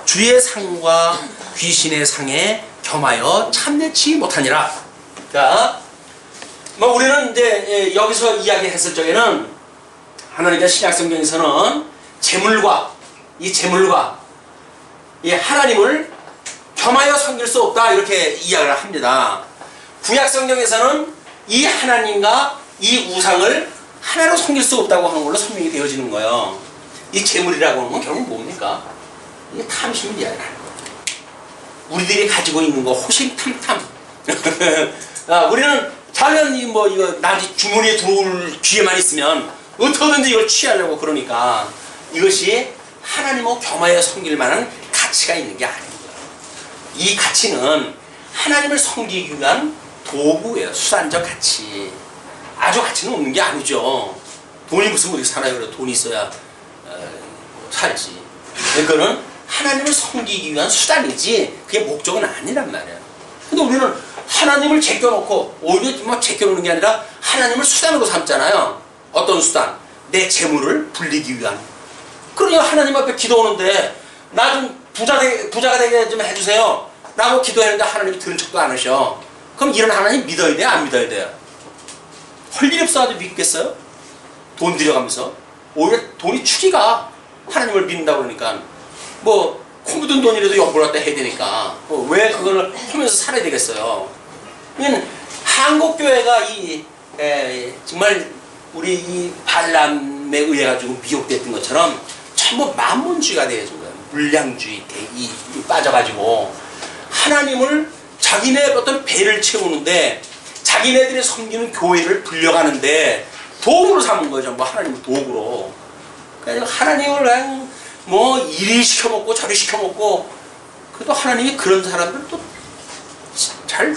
주의 상과 귀신의 상에 겸하여 참내치 못하니라. 자, 뭐 우리는 이제 여기서 이야기했을 적에는 하나님의 신약성경에서는 제물과 이 하나님을 겸하여 섬길 수 없다 이렇게 이야기를 합니다. 구약성경에서는 이 하나님과 이 우상을 하나로 섬길 수 없다고 하는 걸로 설명이 되어지는 거예요. 이 제물이라고 하는 건 결국 뭡니까? 이게 탐심을 이야기하는 거예요. 우리들이 가지고 있는 거 호심탐탐. 우리는 자연 이거 남지 주머니에 들어올 기회만 있으면 어떻게든지 이걸 취하려고 그러니까 이것이 하나님하고 겸하여 섬길 만한 가치가 있는 게 아닌 거예요. 이 가치는 하나님을 섬기기 위한 도구예요. 수단적 가치. 아주 가치는 없는 게 아니죠. 돈이 무슨 우리 살아요. 그래 돈이 있어야 살지. 그거는 하나님을 섬기기 위한 수단이지 그게 목적은 아니란 말이에요. 근데 우리는 하나님을 제껴놓고 오히려 뭐 제껴놓는 게 아니라 하나님을 수단으로 삼잖아요. 어떤 수단? 내 재물을 불리기 위한. 그러니까 하나님 앞에 기도하는데 나 좀 부자가 되게 좀 해주세요 라고 기도했는데 하나님이 들은 척도 안 하셔. 그럼 이런 하나님 믿어야 돼요? 안 믿어야 돼요? 할 일 없어 가지고 믿겠어요? 돈 들여가면서 오히려 돈이 축이가 하나님을 믿는다고 그러니까 뭐 코 묻은 돈이라도 연보를 갖다 해야 되니까 왜 그거를 하면서 살아야 되겠어요? 한국교회가 정말 우리 이 발람에 의해 가지고 미혹됐던 것처럼 전부 만몬주의가 되어진 거예요. 물량주의 빠져가지고 하나님을 자기네 어떤 배를 채우는데 자기네들이 섬기는 교회를 불려가는데 도구로 삼은 거예요. 전부 하나님을 도구로. 그러니까 하나님을 그냥 뭐 이리 시켜먹고 저리 시켜먹고 그래도 하나님이 그런 사람들 또 잘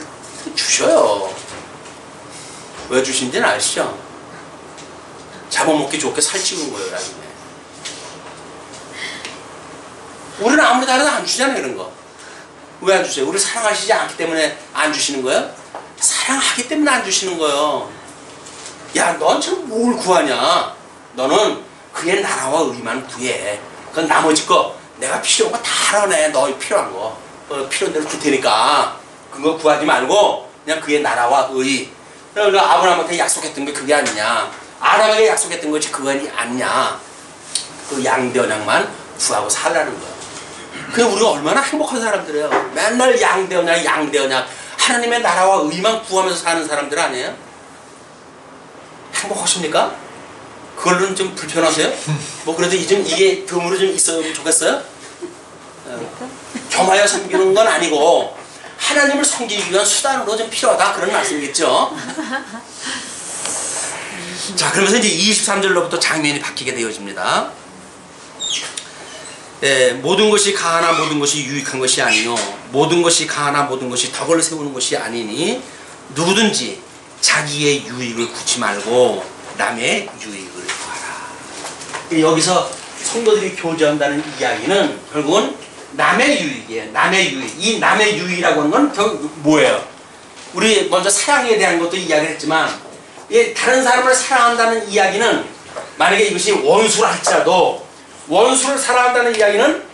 주셔요. 왜 주신지는 아시죠? 잡아먹기 좋게 살찌우는 거예요. 나중에. 우리는 아무리 다르도 안 주잖아요. 그런 거. 왜 안 주세요? 우리 사랑하시지 않기 때문에 안 주시는 거예요? 사랑하기 때문에 안 주시는 거예요. 야, 넌 참 뭘 구하냐? 너는 그의 나라와 의만 구해. 그건 나머지 거 내가 필요한 거 다 알아내. 너 필요한 거 필요한 대로 줄 테니까 그거 구하지 말고 그냥 그의 나라와 의. 그러니까 아브라함한테 약속했던 게 그게 아니냐? 아람에게 약속했던 것이 그거 아니냐? 그 양대언양만 구하고 살라는 거야. 그게 우리가 얼마나 행복한 사람들이에요. 맨날 양대언양 하나님의 나라와 의만 구하면서 사는 사람들 아니에요? 행복하십니까? 그걸로는 좀 불편하세요? 뭐 그래도 이게 덤으로 좀 있으면 좋겠어요? 겸하여 섬기는 건 아니고 하나님을 섬기기 위한 수단으로 좀 필요하다 그런 말씀이겠죠? 자, 그러면서 이제 23절로부터 장면이 바뀌게 되어집니다. 모든 것이 가하나 모든 것이 유익한 것이 아니요 모든 것이 가하나 모든 것이 덕을 세우는 것이 아니니 누구든지 자기의 유익을 구치 말고 남의 유익을 구하라. 여기서 성도들이 교제한다는 이야기는 결국은 남의 유익이에요. 남의 유익. 이 남의 유익이라고 하는 건 결국 뭐예요? 우리 먼저 사랑에 대한 것도 이야기를 했지만, 다른 사람을 사랑한다는 이야기는 만약에 이것이 원수라 할지라도 원수를 사랑한다는 이야기는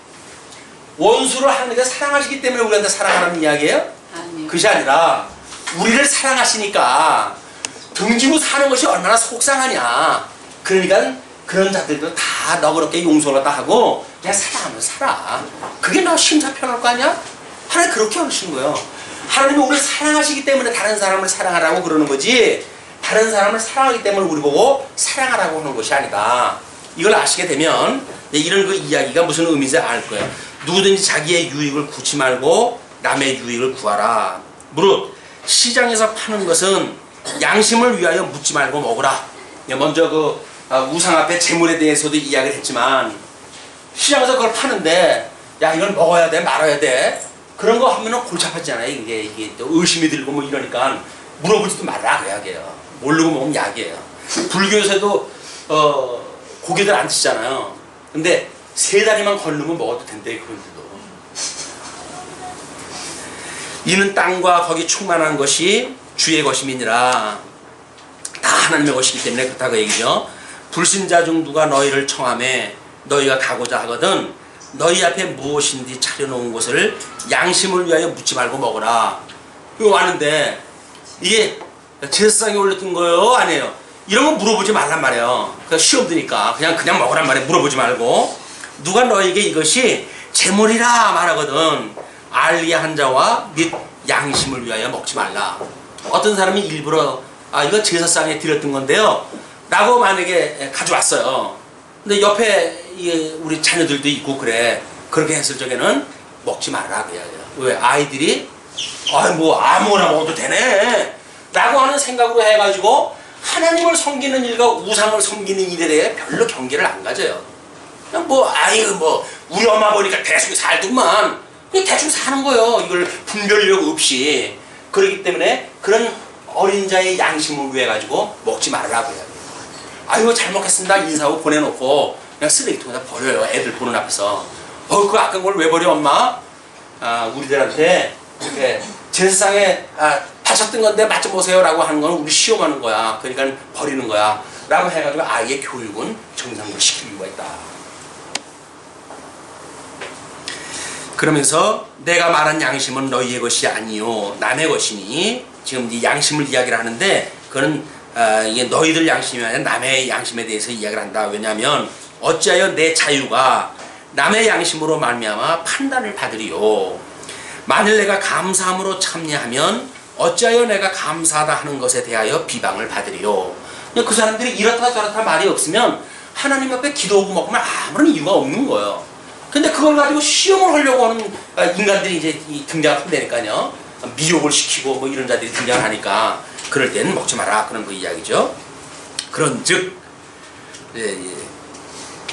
원수를 하나님께 사랑하시기 때문에 우리한테 사랑하라는 이야기예요? 아니요. 그것이 아니라 우리를 사랑하시니까 등지고 사는 것이 얼마나 속상하냐. 그러니까 그런 자들도 다 너그럽게 용서를 다 하고 그냥 사랑하면 살아. 그게 너 심사 편할 거 아니야? 하나님 그렇게 하신 거예요. 하나님은 우리를 사랑하시기 때문에 다른 사람을 사랑하라고 그러는 거지, 다른 사람을 사랑하기 때문에 우리 보고 사랑하라고 하는 것이 아니다. 이걸 아시게 되면 이런 그 이야기가 무슨 의미인지 알 거예요. 누구든지 자기의 유익을 구치 말고 남의 유익을 구하라. 무릇 시장에서 파는 것은 양심을 위하여 묻지 말고 먹으라. 먼저 그 우상 앞에 재물에 대해서도 이야기를 했지만, 시장에서 그걸 파는데 야 이걸 먹어야 돼 말아야 돼 그런 거 하면은 골치 아파지잖아요. 이게 또 의심이 들고 뭐 이러니까 물어보지도 말라 그 약이에요. 모르고 먹으면 약이에요. 불교에서도 고기들 안 드시잖아요. 근데 3다리만 걸르면 먹어도 된대. 그런데도 이는 땅과 거기 충만한 것이 주의 것임이니라. 다 하나님의 것이기 때문에 그렇다고 얘기죠. 불신자 중 누가 너희를 청하매 너희가 가고자 하거든 너희 앞에 무엇인지 차려놓은 것을 양심을 위하여 묻지 말고 먹어라. 이거 왔는데 이게 제사상에 올렸던 거예요? 아니에요? 이런 거 물어보지 말란 말이에요. 그러니까 시험 드니까 그냥 먹으란 말이에요. 물어보지 말고. 누가 너에게 이것이 재물이라 말하거든 알리한 자와 및 양심을 위하여 먹지 말라. 어떤 사람이 일부러 이거 제사상에 드렸던 건데요 라고 만약에 가져왔어요. 근데 옆에 우리 자녀들도 있고 그래. 그렇게 했을 적에는 먹지 말라 그 이야기야. 왜? 아이들이 뭐 아무거나 먹어도 되네 라고 하는 생각으로 해가지고 하나님을 섬기는 일과 우상을 섬기는 일에 대해 별로 경계를 안 가져요. 그냥 우리 엄마 보니까 대충 살더만 그냥 대충 사는 거예요. 이걸 분별력 없이. 그렇기 때문에 그런 어린 자의 양심을 위해 가지고 먹지 말라고 해요. 아이고 잘 먹겠습니다 인사하고 보내놓고 그냥 쓰레기통에다 버려요. 애들 보는 앞에서. 그 아까운 걸 왜 버려 엄마? 우리들한테 이렇게 제사상에 파셨던 건데 맛 좀 보세요 라고 하는 건 우리 시험하는 거야. 그러니까 버리는 거야 라고 해가지고 아이의 교육은 정상적으로 시킬 이유가 있다. 그러면서 내가 말한 양심은 너희의 것이 아니요 남의 것이니, 지금 이 양심을 이야기를 하는데 그건 이게 너희들 양심이 아니라 남의 양심에 대해서 이야기를 한다. 왜냐하면 어찌하여 내 자유가 남의 양심으로 말미암아 판단을 받으리요. 만일 내가 감사함으로 참여하면 어찌하여 내가 감사하다 하는 것에 대하여 비방을 받으리요. 그 사람들이 이렇다 저렇다 말이 없으면 하나님 앞에 기도하고 먹으면 아무런 이유가 없는 거예요. 근데 그걸 가지고 시험을 하려고 하는 인간들이 이제 등장한다니까요. 미혹을 시키고 뭐 이런 자들이 등장하니까 그럴 때는 먹지 마라 그런 거 이야기죠. 그런즉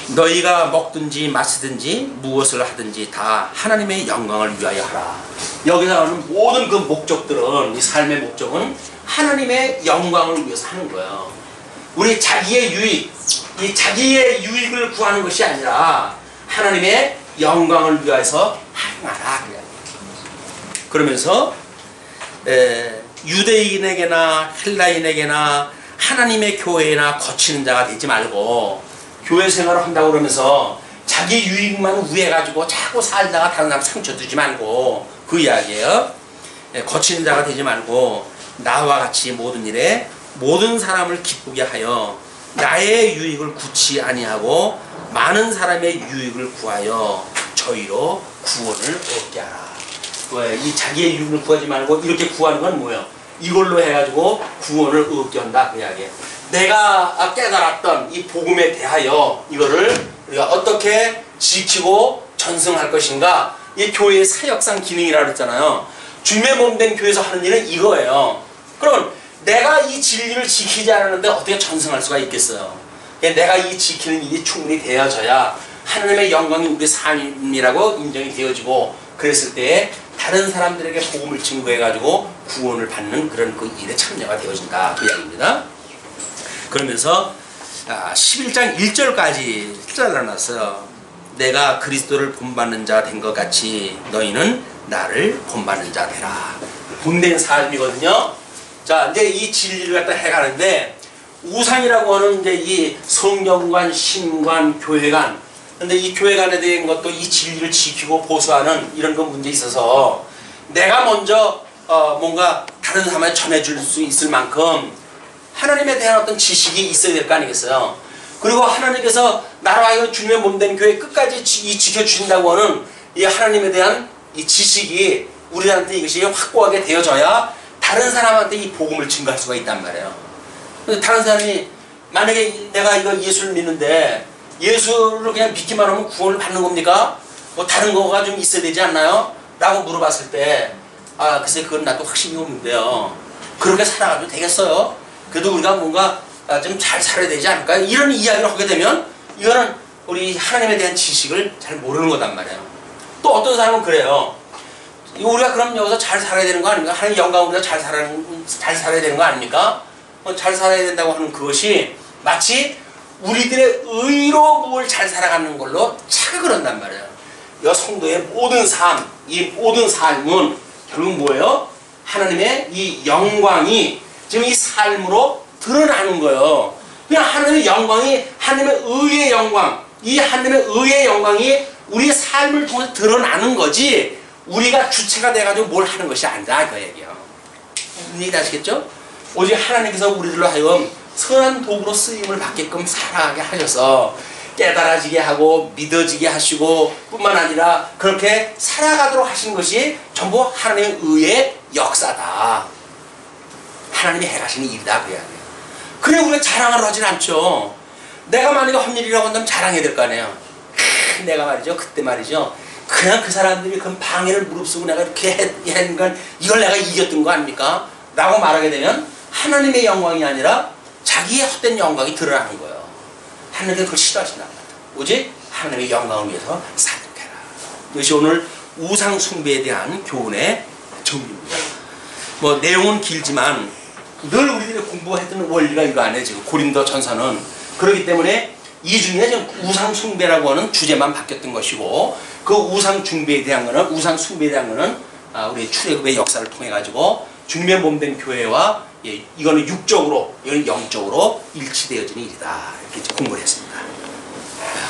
너희가 먹든지 마시든지 무엇을 하든지 다 하나님의 영광을 위하여 하라. 여기서 하는 모든 그 목적들은, 이 삶의 목적은 하나님의 영광을 위해서 하는 거예요. 우리 자기의 유익, 이 자기의 유익을 구하는 것이 아니라 하나님의 영광을 위해서 행하라. 그러면서 유대인에게나 헬라인에게나 하나님의 교회나 거치는 자가 되지 말고, 교회 생활을 한다고 그러면서 자기 유익만 위해가지고 자꾸 살다가 다른 사람 상처 주지 말고, 그 이야기예요. 거치는 자가 되지 말고 나와 같이 모든 일에 모든 사람을 기쁘게 하여 나의 유익을 구치 아니하고 많은 사람의 유익을 구하여 저희로 구원을 얻게 하라. 왜? 이 자기의 유익을 구하지 말고 이렇게 구하는 건 뭐예요? 이걸로 해가지고 구원을 얻게 한다 그 이야기예요. 내가 깨달았던 이 복음에 대하여 이거를 우리가 어떻게 지키고 전승할 것인가, 이 교회의 사역상 기능이라고 그랬잖아요. 주님의 몸된 교회에서 하는 일은 이거예요. 그럼 내가 이 진리를 지키지 않았는데 어떻게 전승할 수가 있겠어요? 내가 이 지키는 일이 충분히 되어져야 하나님의 영광이 우리 삶이라고 인정이 되어지고 그랬을 때 다른 사람들에게 복음을 증거해가지고 구원을 받는 그런 그 일에 참여가 되어진다. 그 이야기입니다. 그러면서 11장 1절까지 잘라놨어요. 내가 그리스도를 본받는 자 된 것 같이 너희는 나를 본받는 자 되라. 본된 삶이거든요. 자, 이제 이 진리를 갖다 해가는데, 우상이라고 하는 이제 이 성경관, 신관, 교회관, 근데 이 교회관에 대한 것도 이 진리를 지키고 보수하는 이런 그 문제에 있어서 내가 먼저 뭔가 다른 사람에 전해줄 수 있을 만큼 하나님에 대한 어떤 지식이 있어야 될 거 아니겠어요? 그리고 하나님께서 나로 하여금 주님의 몸된 교회 끝까지 지켜주신다고 하는 이 하나님에 대한 이 지식이 우리한테 이것이 확고하게 되어져야 다른 사람한테 이 복음을 증거할 수가 있단 말이에요. 다른 사람이 만약에 내가 이거 예수를 믿는데 예수를 그냥 믿기만 하면 구원을 받는 겁니까? 뭐 다른 거가 좀 있어야 되지 않나요? 라고 물어봤을 때 글쎄 그건 나도 확신이 없는데요. 그렇게 살아가도 되겠어요? 그래도 우리가 뭔가 좀 잘 살아야 되지 않을까요? 이런 이야기를 하게 되면 이거는 우리 하나님에 대한 지식을 잘 모르는 거단 말이에요. 또 어떤 사람은 그래요. 우리가 그럼 여기서 잘 살아야 되는 거 아닙니까? 하나님 영광 우리가 잘 살아야 되는 거 아닙니까? 잘 살아야 된다고 하는 그것이 마치 우리들의 의로 뭘 잘 살아가는 걸로 착각을 한단 말이에요. 이 성도의 모든 삶, 이 모든 삶은 결국 뭐예요? 하나님의 이 영광이 지금 이 삶으로 드러나는 거예요. 그냥 하나님의 영광이, 하나님의 의의 영광, 이 하나님의 의의 영광이 우리의 삶을 통해서 드러나는 거지, 우리가 주체가 돼가지고 뭘 하는 것이 아니다, 그 얘기예요. 이해하시겠죠? 오직 하나님께서 우리들로 하여금 선한 도구로 쓰임을 받게끔 살아가게 하셔서 깨달아지게 하고 믿어지게 하시고 뿐만 아니라 그렇게 살아가도록 하시는 것이 전부 하나님의 의의 역사다. 하나님이 해가시는 일이다, 그 이야기예요. 그래 우리가 자랑하러 하진 않죠. 내가 만약에 한 일이라고 한다면 자랑해야 될 거 아니에요. 내가 말이죠, 그때 말이죠, 그냥 그 사람들이 그 방해를 무릅쓰고 내가 이렇게 했는 건 이걸 내가 이겼던 거 아닙니까? 라고 말하게 되면 하나님의 영광이 아니라 자기의 헛된 영광이 드러나는 거예요. 하나님께서 그걸 싫어하신단 말이에요. 오직 하나님의 영광을 위해서 살펴라. 이것이 오늘 우상 숭배에 대한 교훈의 정리입니다. 뭐 내용은 길지만 늘 우리들이 공부했던 원리가 이거 아니에요. 지금 고린도 전서는. 그렇기 때문에 이 중에 지금 우상 숭배라고 하는 주제만 바뀌었던 것이고, 그 우상 숭배에 대한 거는 우리 출애굽의 역사를 통해 가지고 주님의 몸된 교회와 이거는 육적으로, 이건 영적으로 일치되어지는 일이다. 이렇게 공부를 했습니다.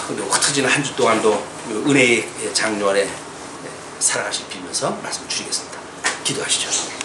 흩어지는 한 주 동안도 은혜의 장로 안에 살아가실 빌면서 말씀 드리겠습니다. 기도하시죠.